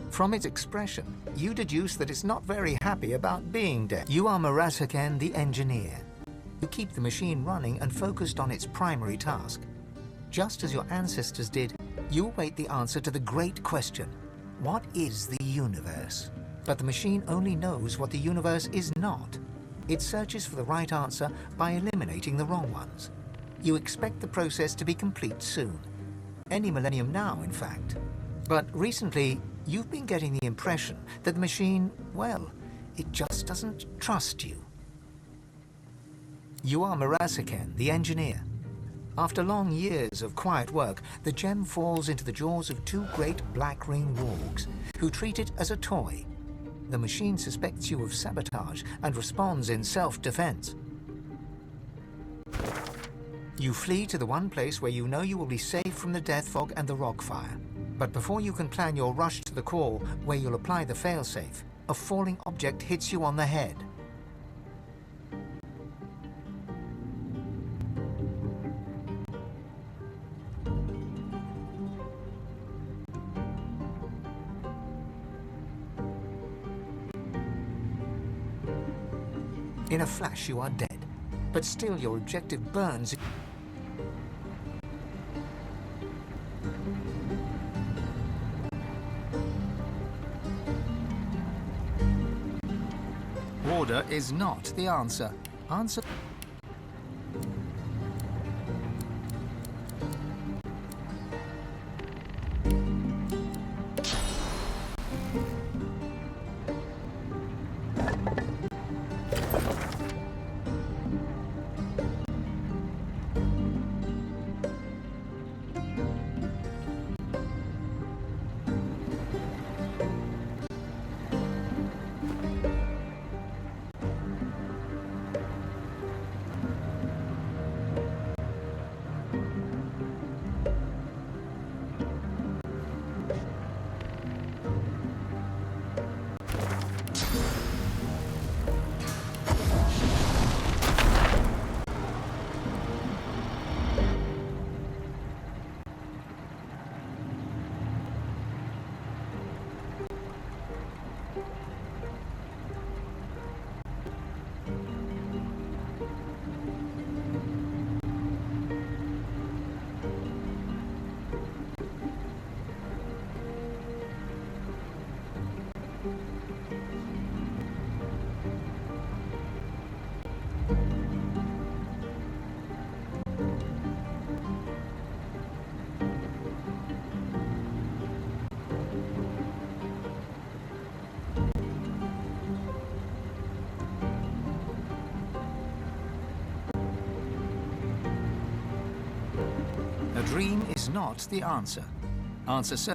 From its expression, you deduce that it's not very happy about being dead. You are Marasaken the engineer. You keep the machine running and focused on its primary task. Just as your ancestors did, you await the answer to the great question, what is the universe? But the machine only knows what the universe is not. It searches for the right answer by eliminating the wrong ones. You expect the process to be complete soon. Any millennium now, in fact. But recently, you've been getting the impression that the machine, well, it just doesn't trust you. You are Marasaken, the engineer. After long years of quiet work, the gem falls into the jaws of two great black ring wargs, who treat it as a toy. The machine suspects you of sabotage and responds in self-defense. You flee to the one place where you know you will be safe from the death fog and the rock fire. But before you can plan your rush to the core, where you'll apply the failsafe, a falling object hits you on the head. In a flash, you are dead, but still your objective burns. Order is not the answer. Answer. A dream is not the answer. Answer, sir.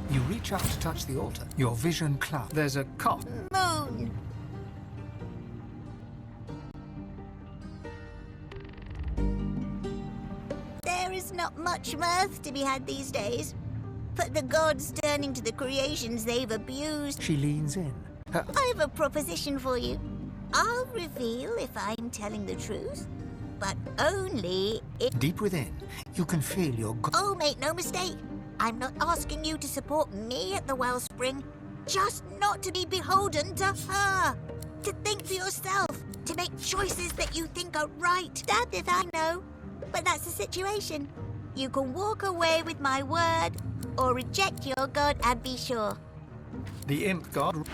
You reach out to touch the altar. Your vision clouds. There's a cough. Moon! There is not much mirth to be had these days. But the gods turning to the creations they've abused. She leans in. I have a proposition for you. I'll reveal if I'm telling the truth, but only if... Deep within, you can feel your... Oh, make no mistake. I'm not asking you to support me at the wellspring. Just not to be beholden to her. To think for yourself. To make choices that you think are right. That if I know. But that's the situation. You can walk away with my word, or reject your god and be sure. The imp god...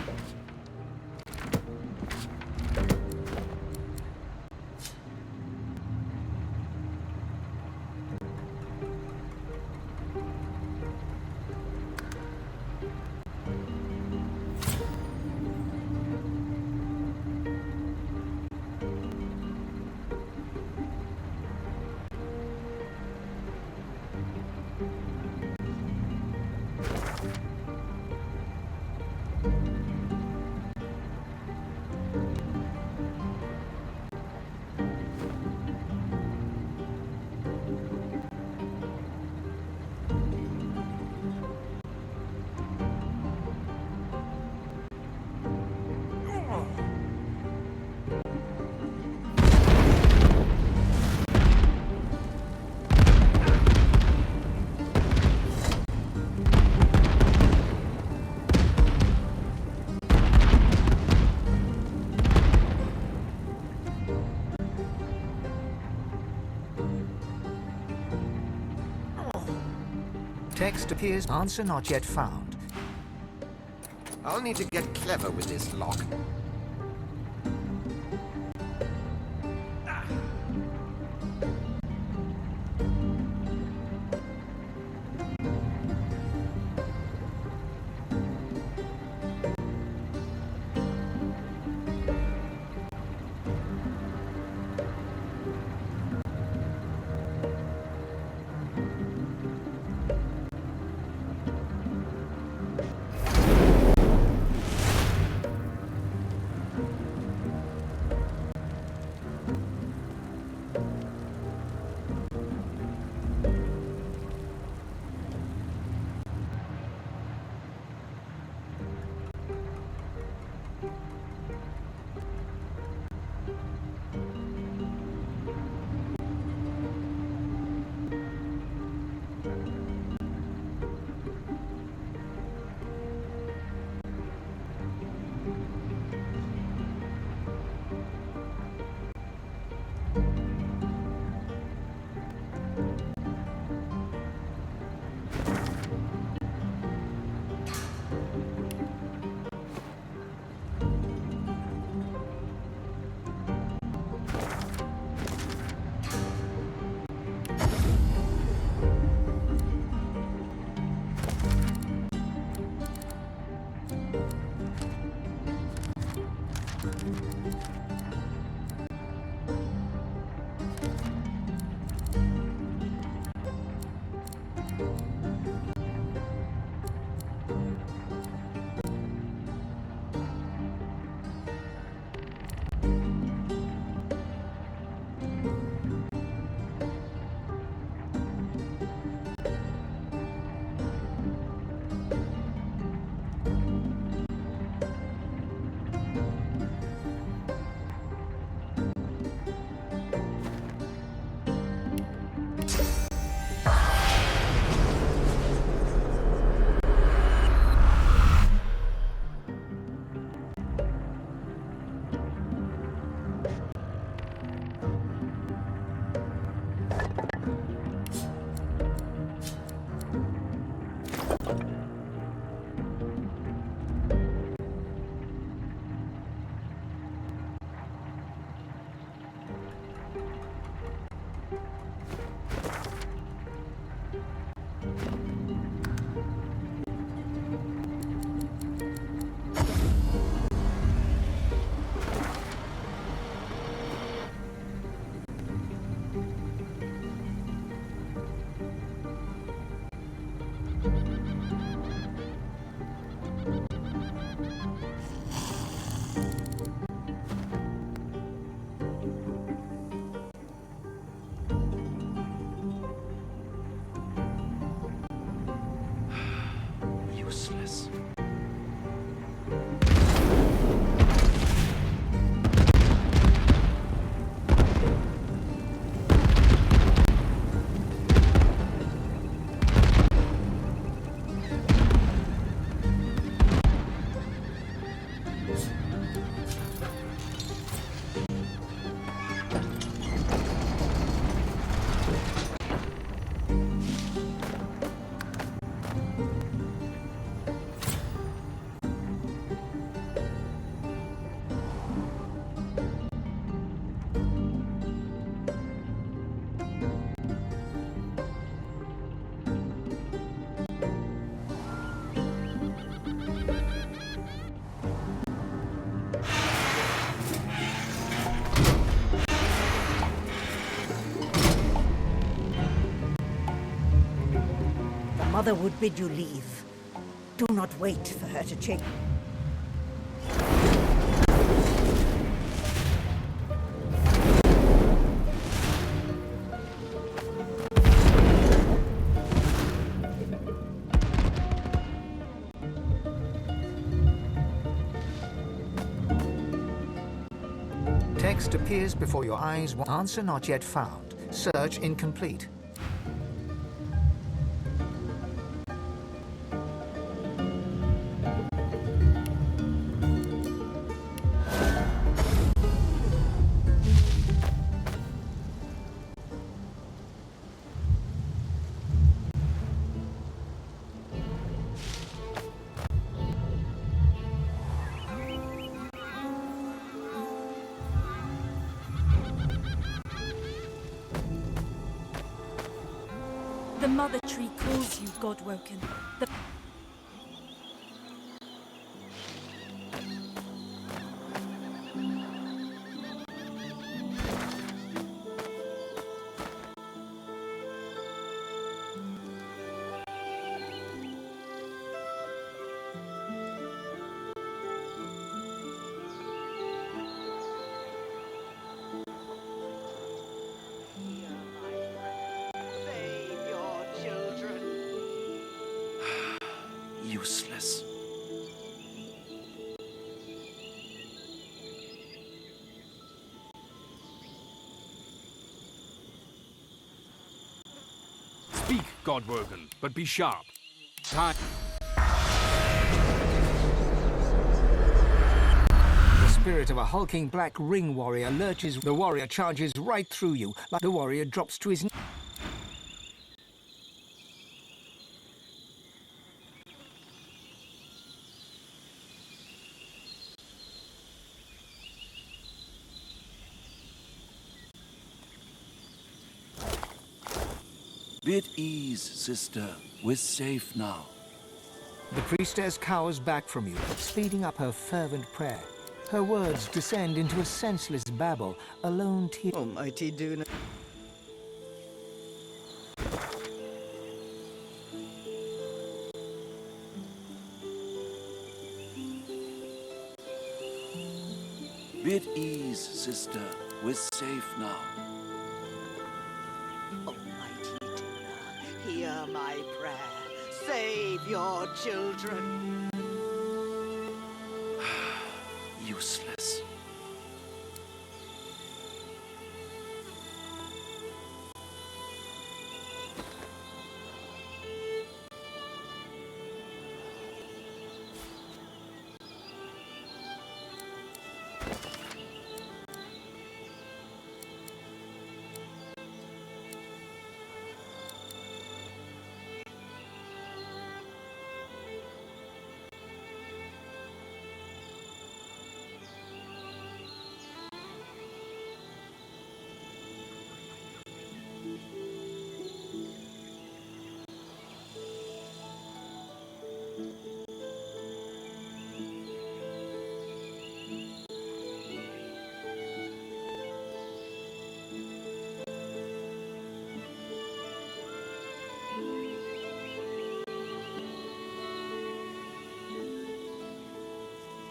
Text appears. Answer not yet found. I'll need to get clever with this lock. Mother would bid you leave. Do not wait for her to change. Text appears before your eyes. Answer not yet found. Search incomplete. The Mother Tree calls you, Godwoken. The Useless. Speak, Godwoken, but be sharp. Time. The spirit of a hulking black ring warrior lurches. The warrior charges right through you, like the warrior drops to his knees. Be at ease, sister. We're safe now. The priestess cowers back from you, speeding up her fervent prayer. Her words descend into a senseless babble, a lone tear. Almighty Duna. Be at ease, sister. We're safe now. Hear my prayer. Save your children. Useless.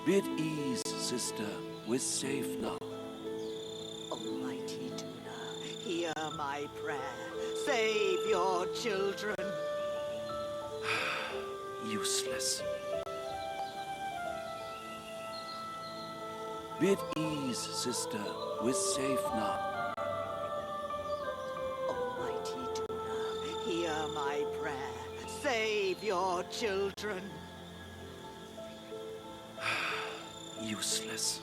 Be at ease, sister. We're safe now. Almighty Duna, hear my prayer. Save your children. Useless. Be at ease, sister. We're safe now. Almighty Duna, hear my prayer. Save your children. Useless.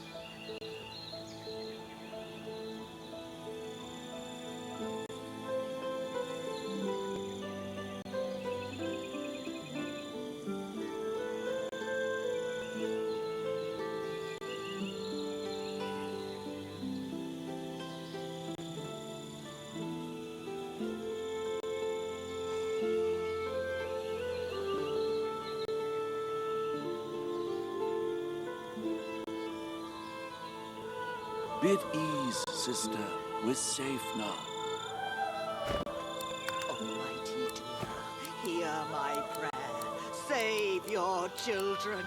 Be at ease, sister. We're safe now. Almighty Duna, hear my prayer. Save your children.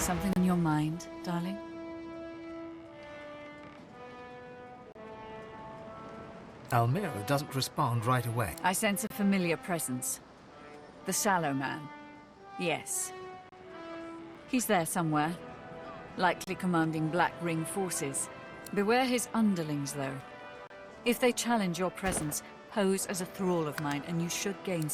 something on your mind, darling? Almira doesn't respond right away. I sense a familiar presence. The Sallow Man. Yes. He's there somewhere. Likely commanding Black Ring forces. Beware his underlings, though. If they challenge your presence, pose as a thrall of mine, and you should gain...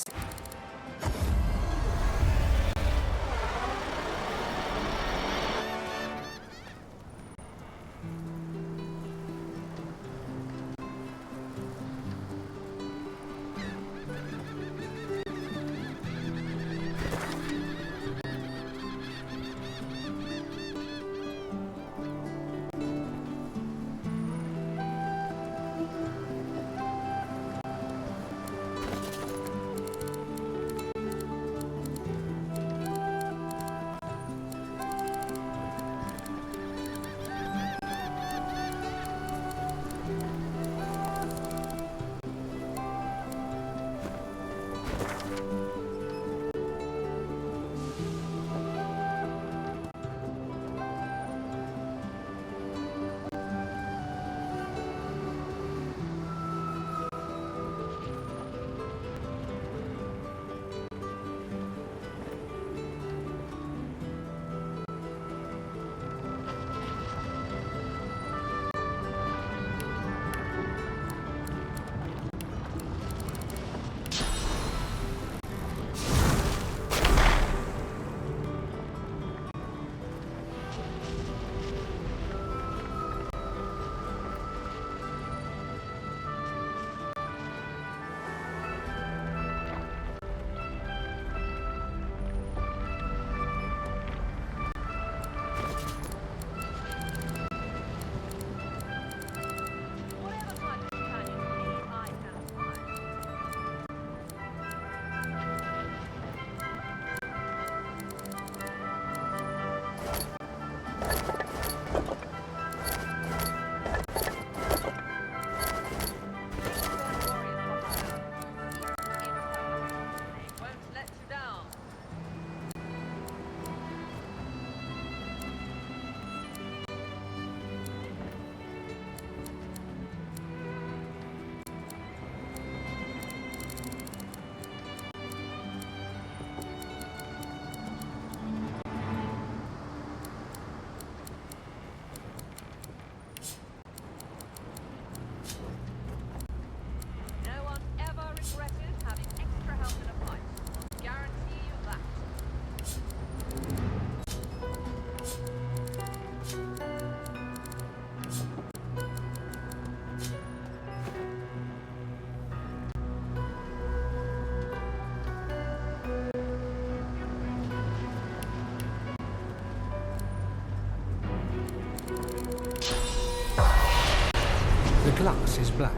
The glass is black.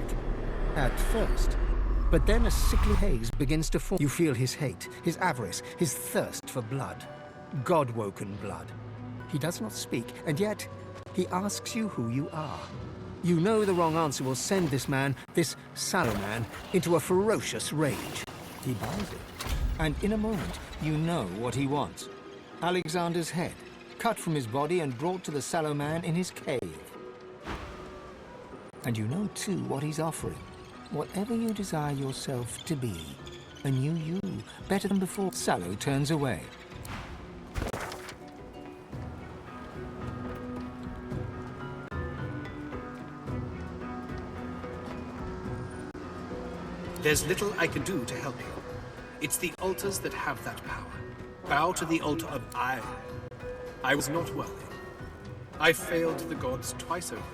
At first. But then a sickly haze begins to form. You feel his hate, his avarice, his thirst for blood. God-woken blood. He does not speak, and yet he asks you who you are. You know the wrong answer will send this man, this Sallow Man, into a ferocious rage. He buys it. And in a moment, you know what he wants. Alexander's head, cut from his body and brought to the Sallow Man in his cave. And you know, too, what he's offering. Whatever you desire yourself to be. A new you, better than before. Sallow turns away. There's little I can do to help you. It's the altars that have that power. Bow to the altar of I. I was not worthy. I failed the gods twice over now.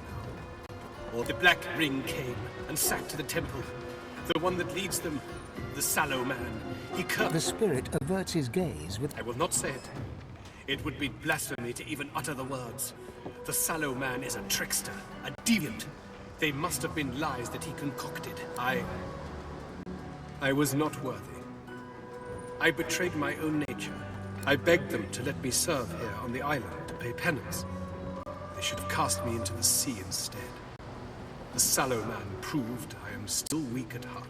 Or the Black Ring came and sacked the temple. The one that leads them, the Sallow Man. He The spirit averts his gaze with... I will not say it. It would be blasphemy to even utter the words. The Sallow Man is a trickster, a deviant. They must have been lies that he concocted. I was not worthy. I betrayed my own nature. I begged them to let me serve here on the island to pay penance. They should have cast me into the sea instead. The Sallow Man proved I am still weak at heart.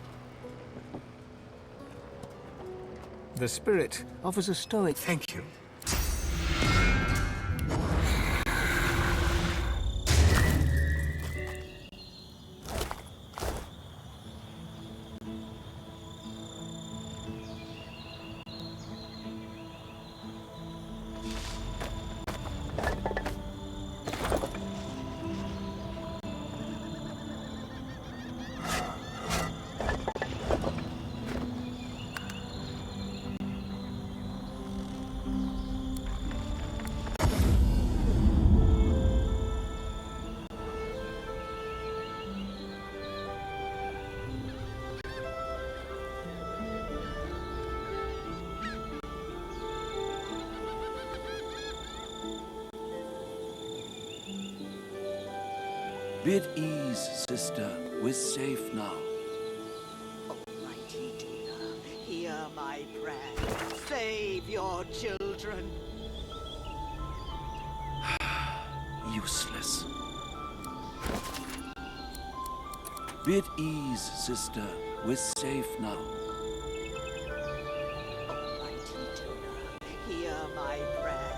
The spirit offers a stoic... Thank you. Bid ease, sister. We're safe now. Almighty dear, hear my prayer. Save your children. Useless. Bid ease, sister. We're safe now. Almighty dear, hear my prayer.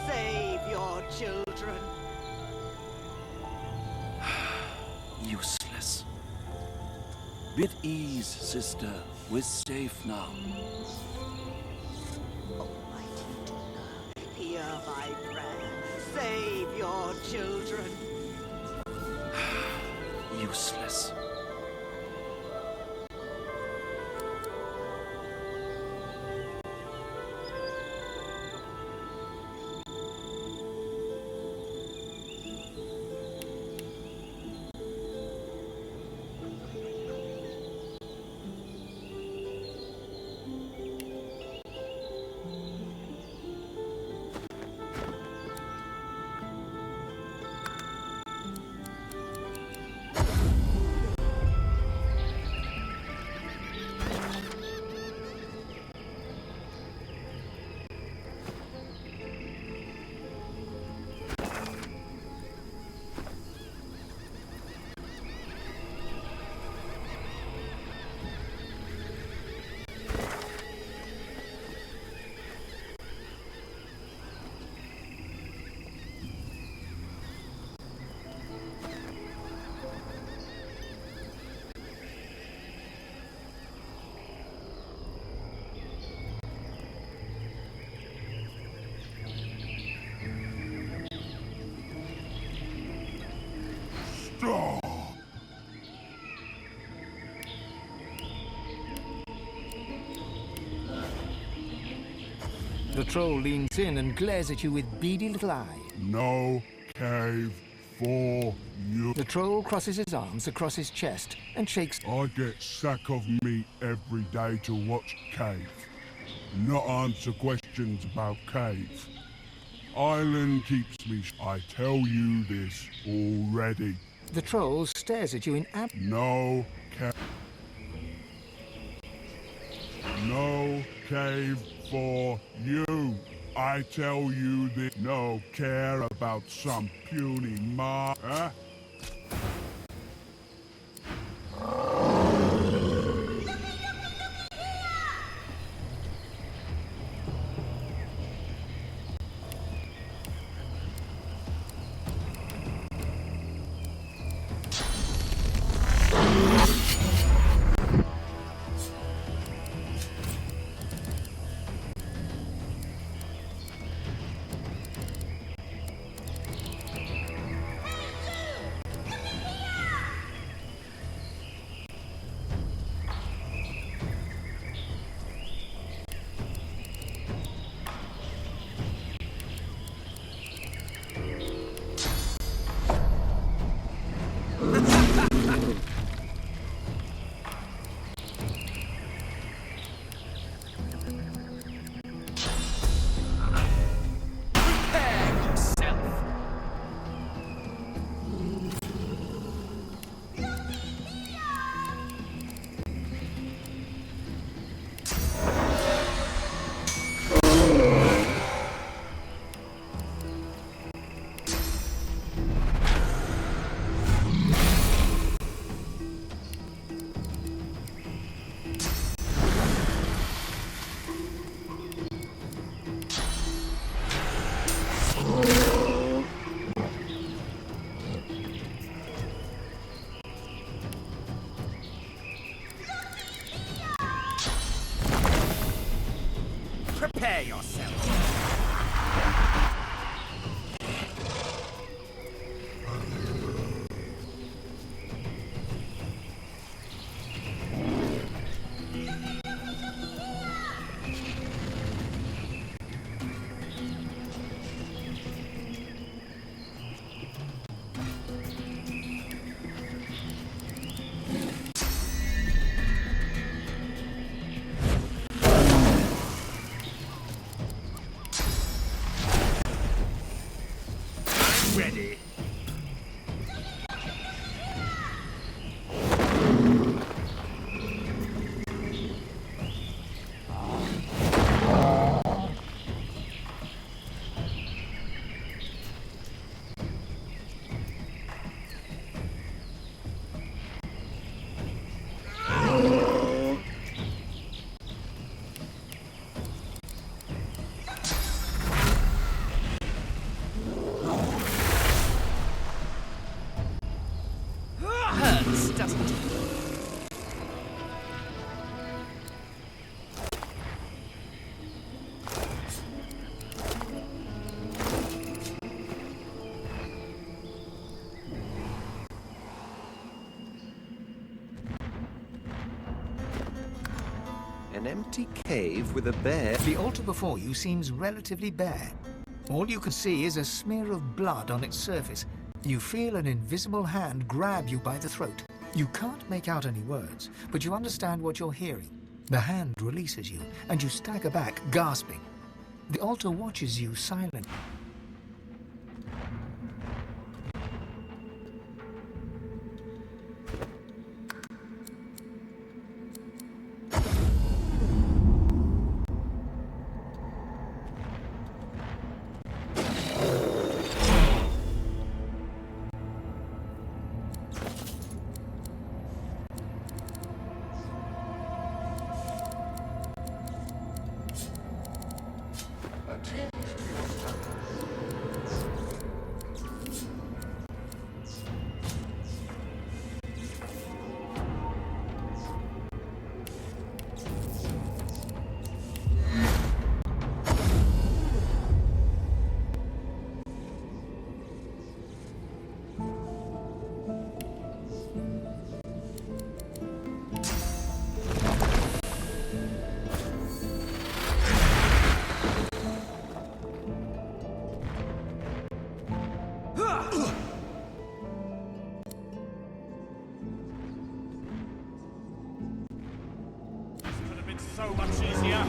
Save your children. Useless. Bid ease, sister. We're safe now. Almighty dear, hear my prayer. Save your children. Useless. The troll leans in and glares at you with beady little eye. No cave for you. The troll crosses his arms across his chest and shakes. I get sack of meat every day to watch cave. Not answer questions about cave. Island keeps me. I tell you this already. The troll stares at you in No cave. No cave for you. I tell you that no care about some puny huh? Prepare yourself. Ready. doesn't it? An empty cave with a bear. The altar before you seems relatively bare. All you can see is a smear of blood on its surface. You feel an invisible hand grab you by the throat. You can't make out any words, but you understand what you're hearing. The hand releases you, and you stagger back, gasping. The altar watches you silently. So much easier.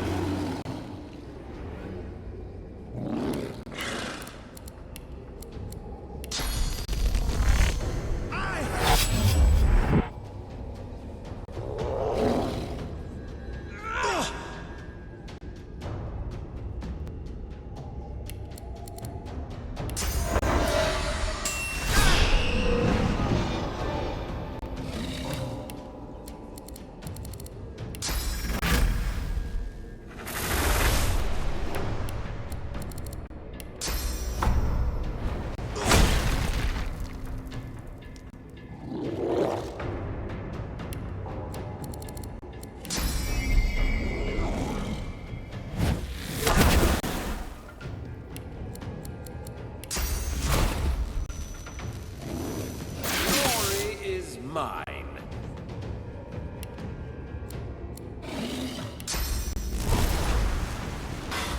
Mine.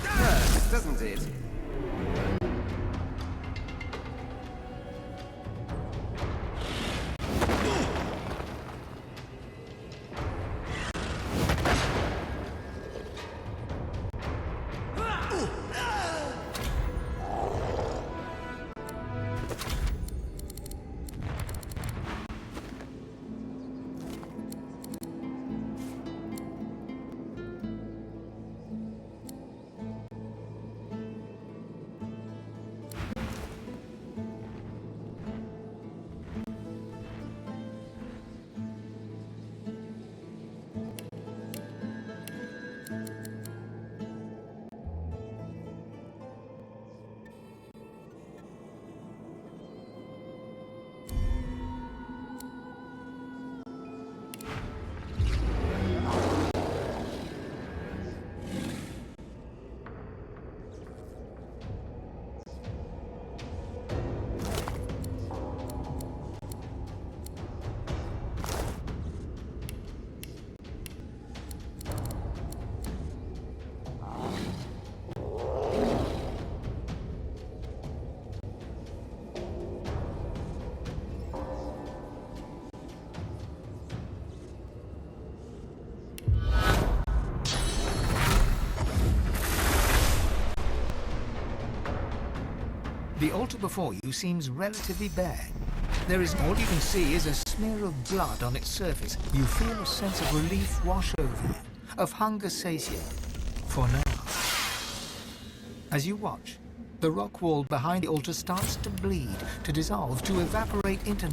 Hurts, doesn't it? The altar before you seems relatively bare. All you can see is a smear of blood on its surface. You feel a sense of relief wash over you, of hunger satiated. For now. As you watch, the rock wall behind the altar starts to bleed, to dissolve, to evaporate into...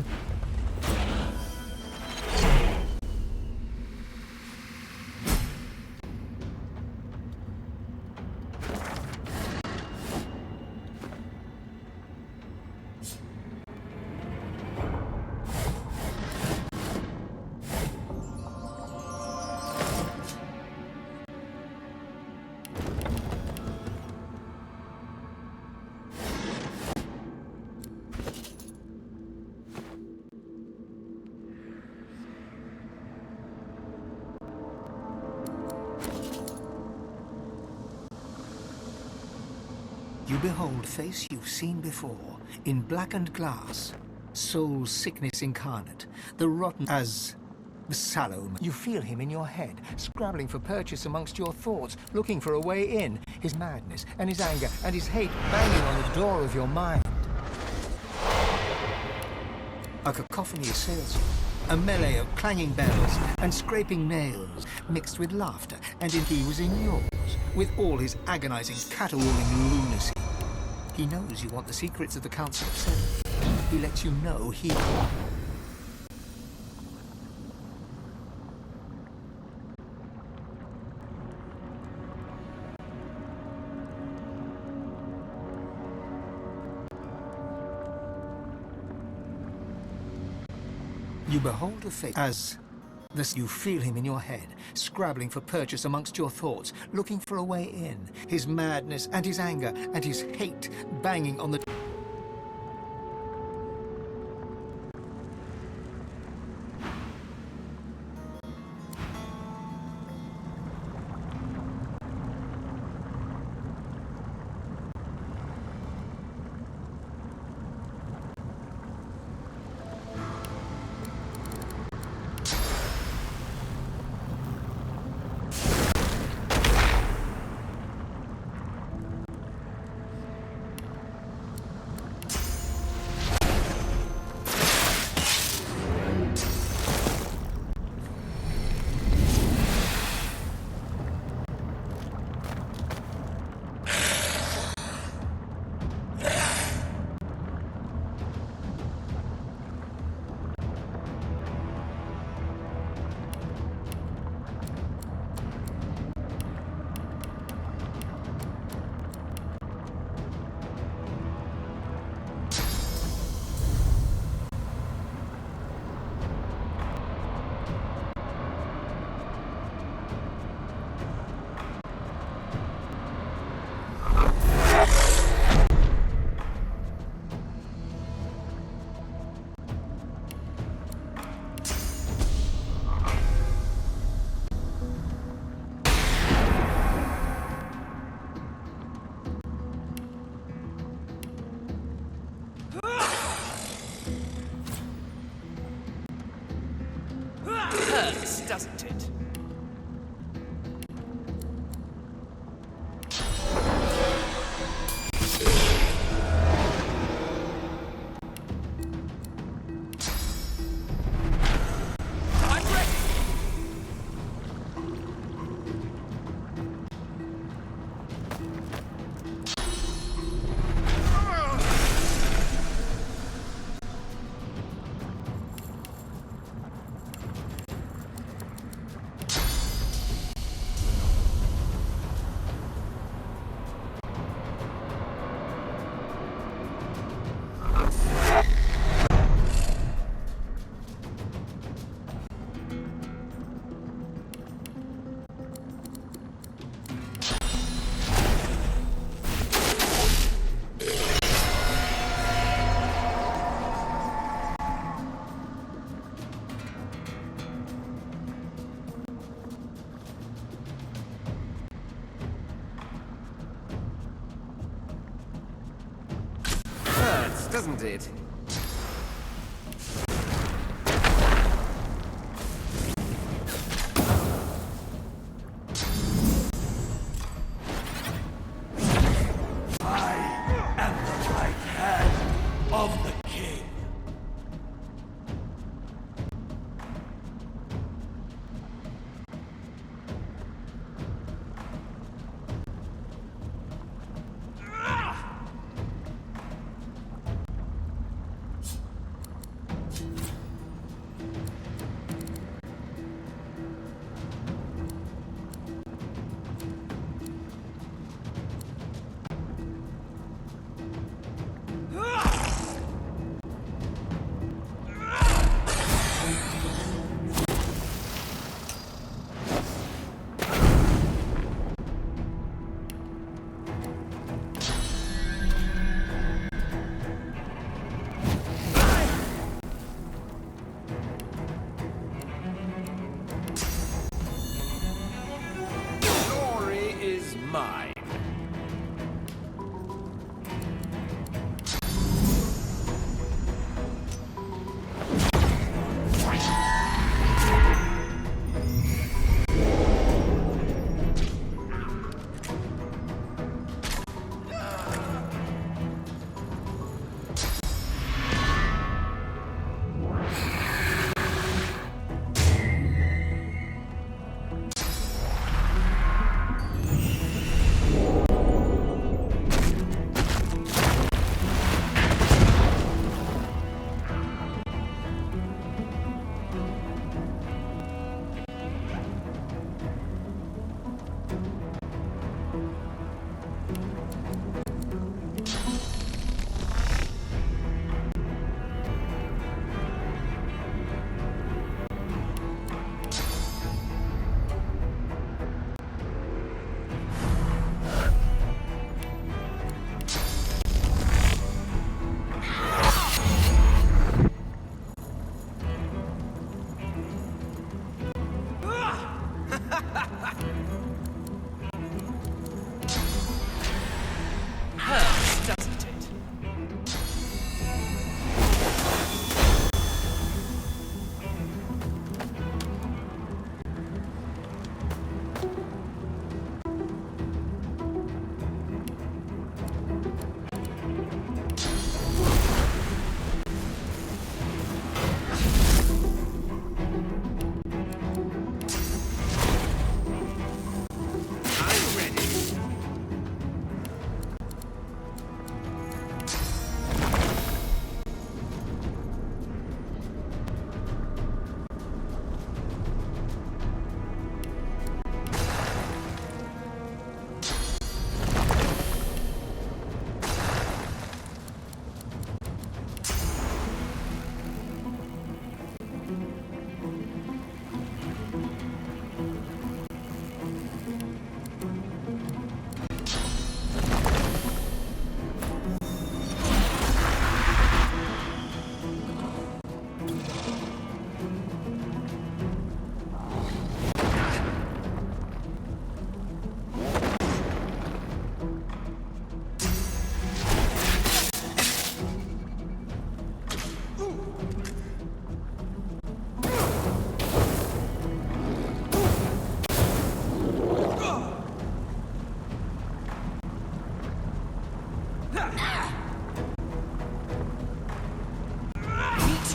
behold face you've seen before, in blackened glass, soul's sickness incarnate, the rotten as the sallow man. You feel him in your head, scrabbling for purchase amongst your thoughts, looking for a way in, his madness and his anger and his hate banging on the door of your mind. A cacophony assails you, a melee of clanging bells and scraping nails, mixed with laughter, and he was in yours, with all his agonizing, caterwauling lunacy. He knows you want the secrets of the Council of Seven. He lets you know he... You behold a face as this. You feel him in your head, scrabbling for purchase amongst your thoughts, looking for a way in, his madness and his anger and his hate banging on the... Hurts, doesn't it? Doesn't it?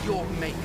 your maker.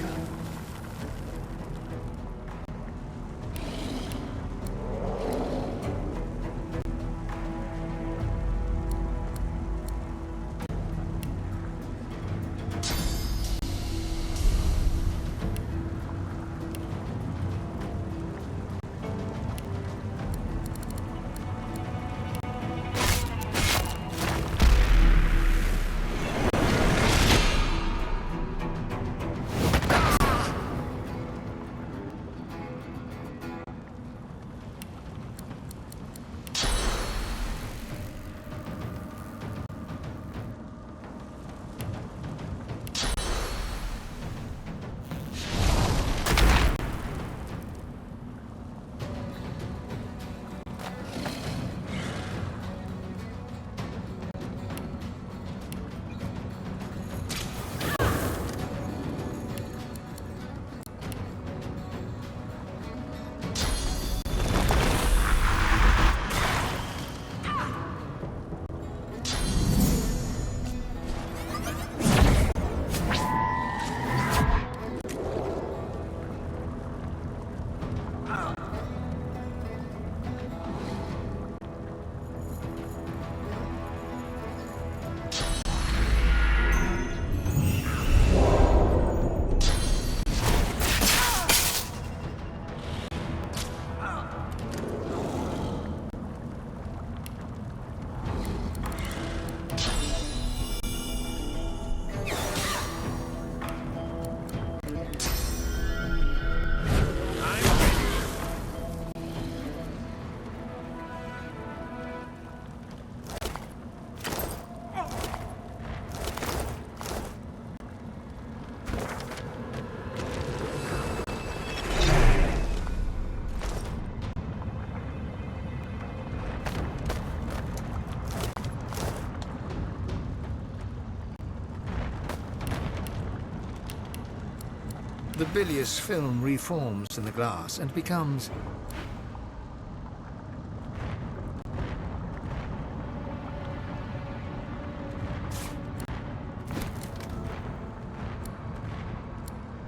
The bilious film reforms in the glass and becomes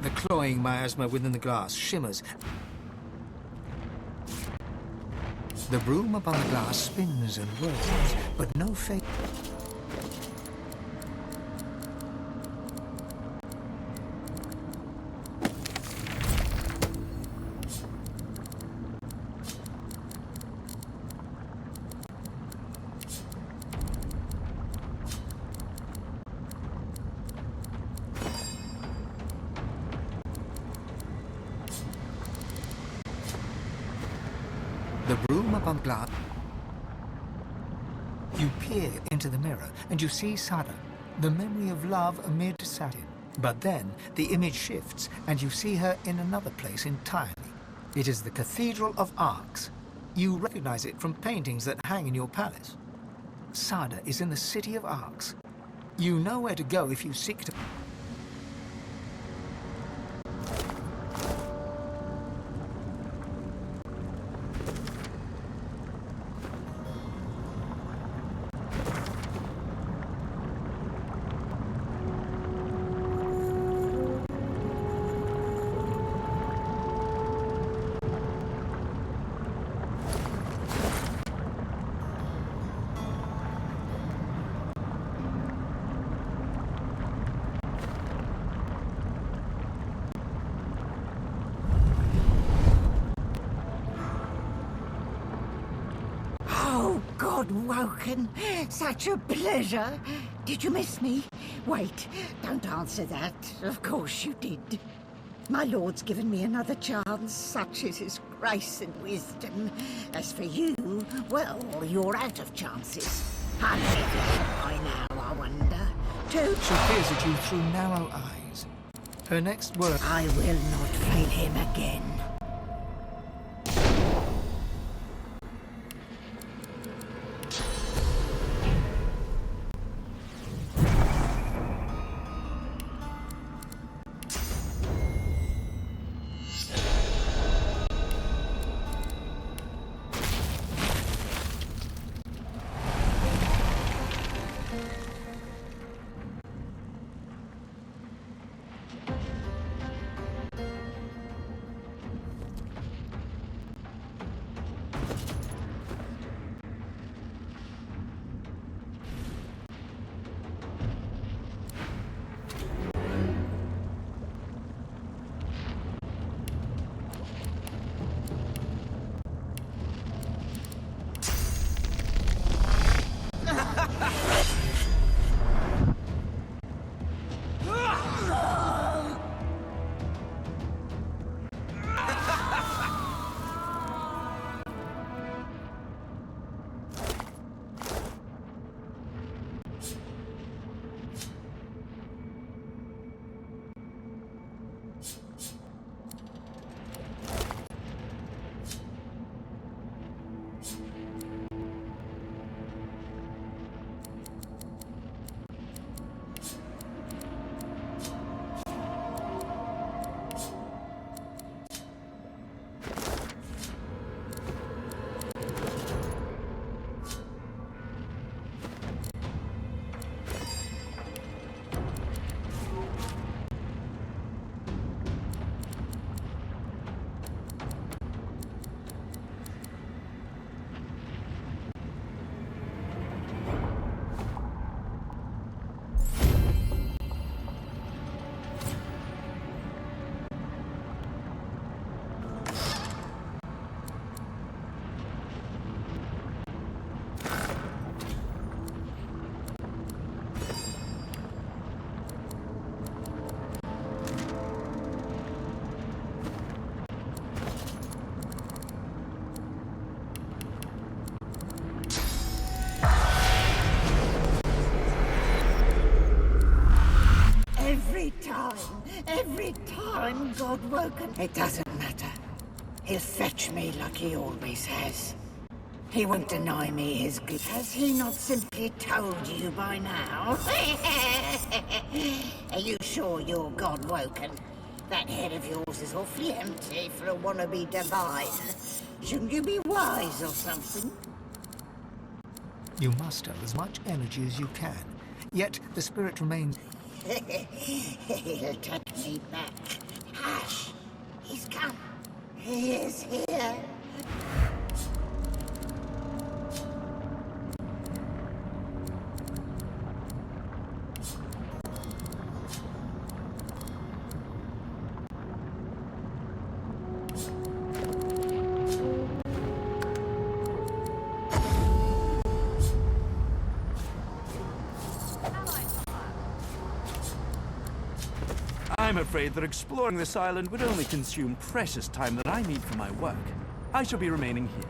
the cloying miasma within the glass shimmers. The broom upon the glass spins and whirls, but no fate. The broom upon glass. You peer into the mirror and you see Sada, the memory of love amid satin. But then the image shifts and you see her in another place entirely. It is the Cathedral of Arcs. You recognize it from paintings that hang in your palace. Sada is in the city of Arcs. You know where to go if you seek to... Woken. Such a pleasure. Did you miss me? Wait, don't answer that. Of course you did. My lord's given me another chance. Such is his grace and wisdom. As for you, well, you're out of chances. How many by now, I wonder? Two? She peers at you through narrow eyes. Her next word... I will not fail him again. Every time God woken. It doesn't matter. He'll fetch me like he always has. He won't deny me his good. Has he not simply told you by now? Are you sure you're God woken? That head of yours is awfully empty for a wannabe divine. Shouldn't you be wise or something? You muster as much energy as you can, yet the spirit remains... He'll take me back. Hush! He's come. He is here. I'm afraid that exploring this island would only consume precious time that I need for my work. I shall be remaining here.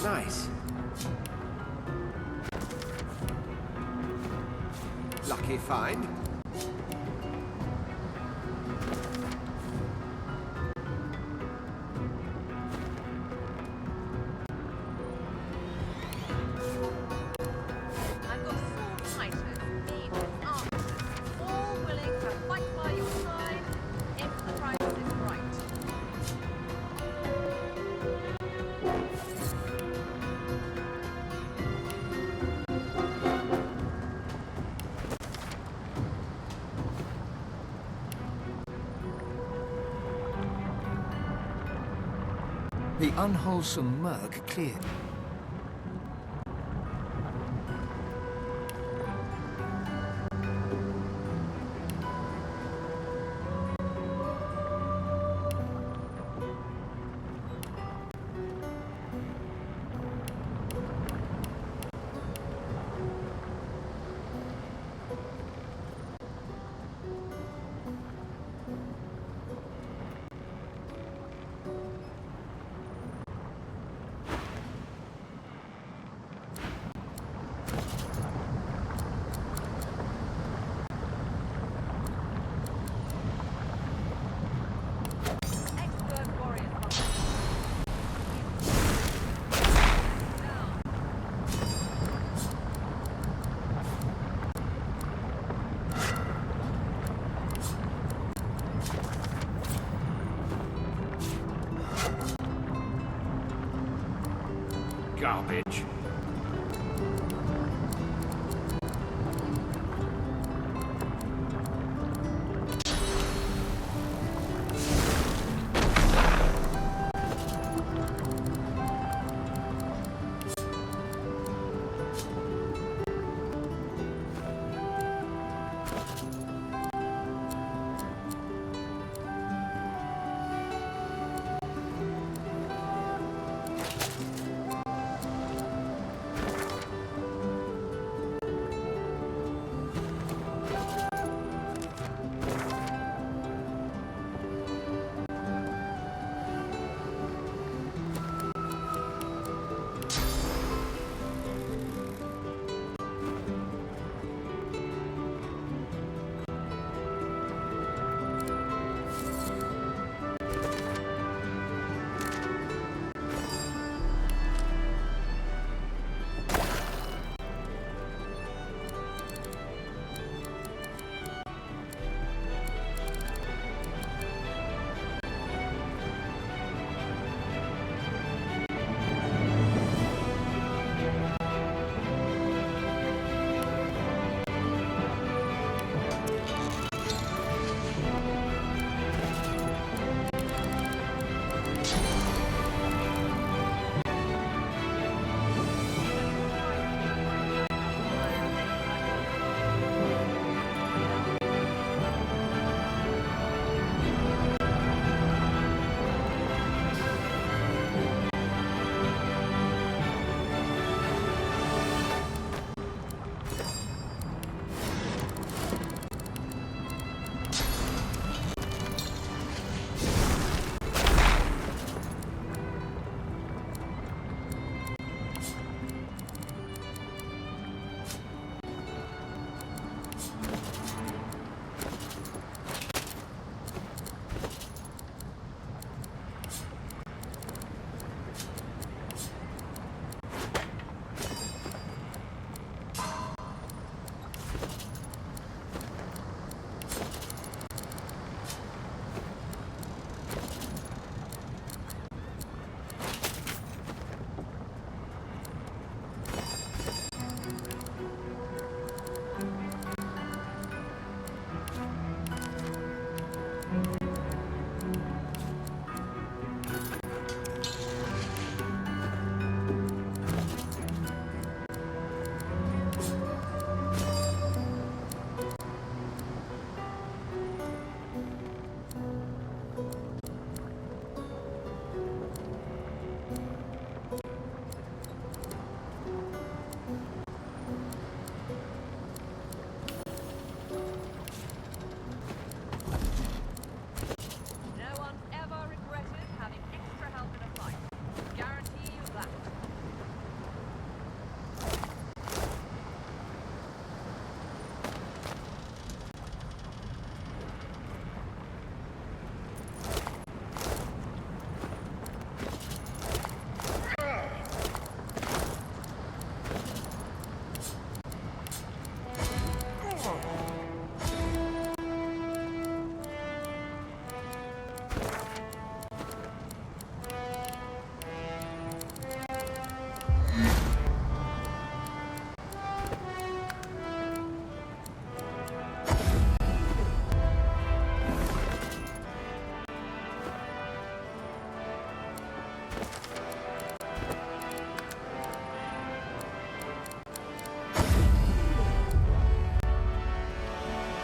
Nice. Lucky find. I've got sword fighters, thieves, archers, all willing to fight by your side if the price is right. The unwholesome murk cleared. Garbage.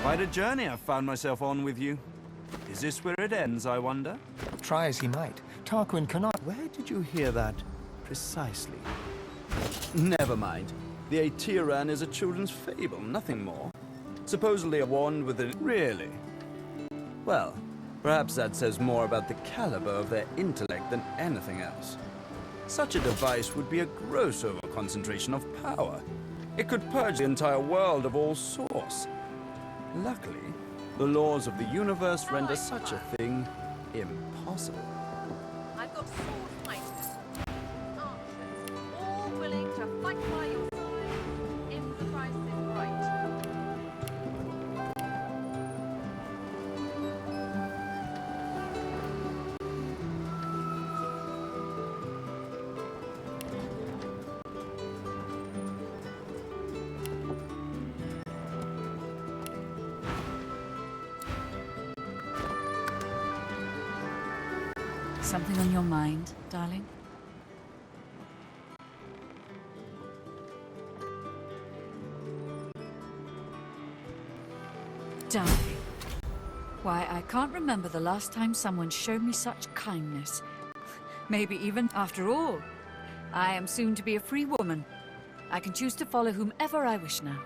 Quite a journey I've found myself on with you. Is this where it ends, I wonder? Try as he might, Tarquin cannot... Where did you hear that precisely? Never mind. The Atiran is a children's fable, nothing more. Supposedly a wand with a... Really? Well, perhaps that says more about the caliber of their intellect than anything else. Such a device would be a gross overconcentration of power. It could purge the entire world of all source. Luckily, the laws of the universe render such a thing impossible. I've got sword fighters, archers, all willing to fight by your side if the price is right. Something on your mind, darling? Darling. Why, I can't remember the last time someone showed me such kindness. Maybe even after all. I am soon to be a free woman. I can choose to follow whomever I wish now.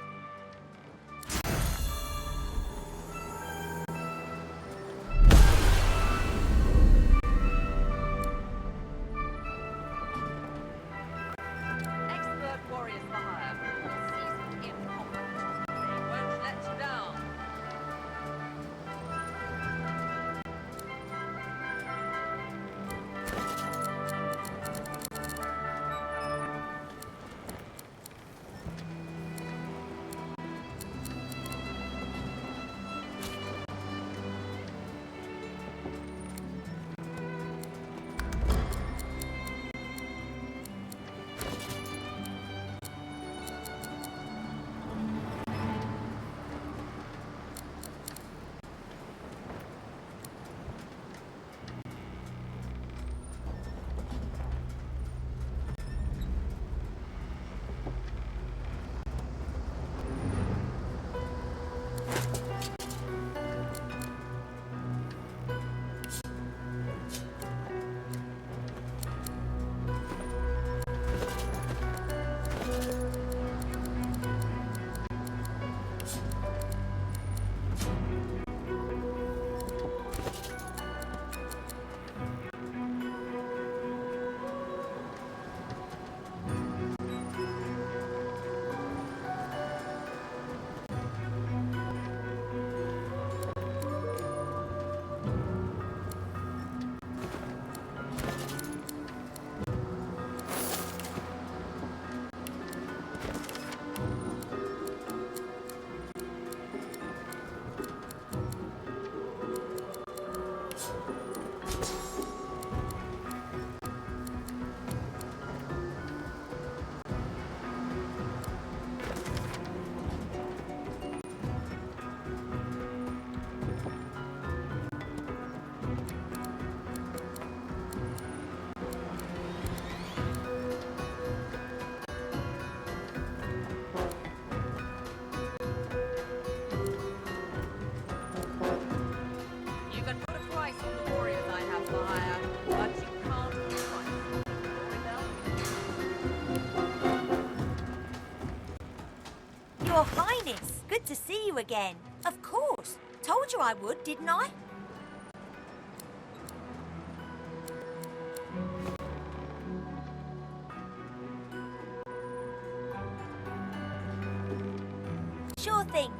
Your Highness, good to see you again. Of course. Told you I would, didn't I? Sure thing.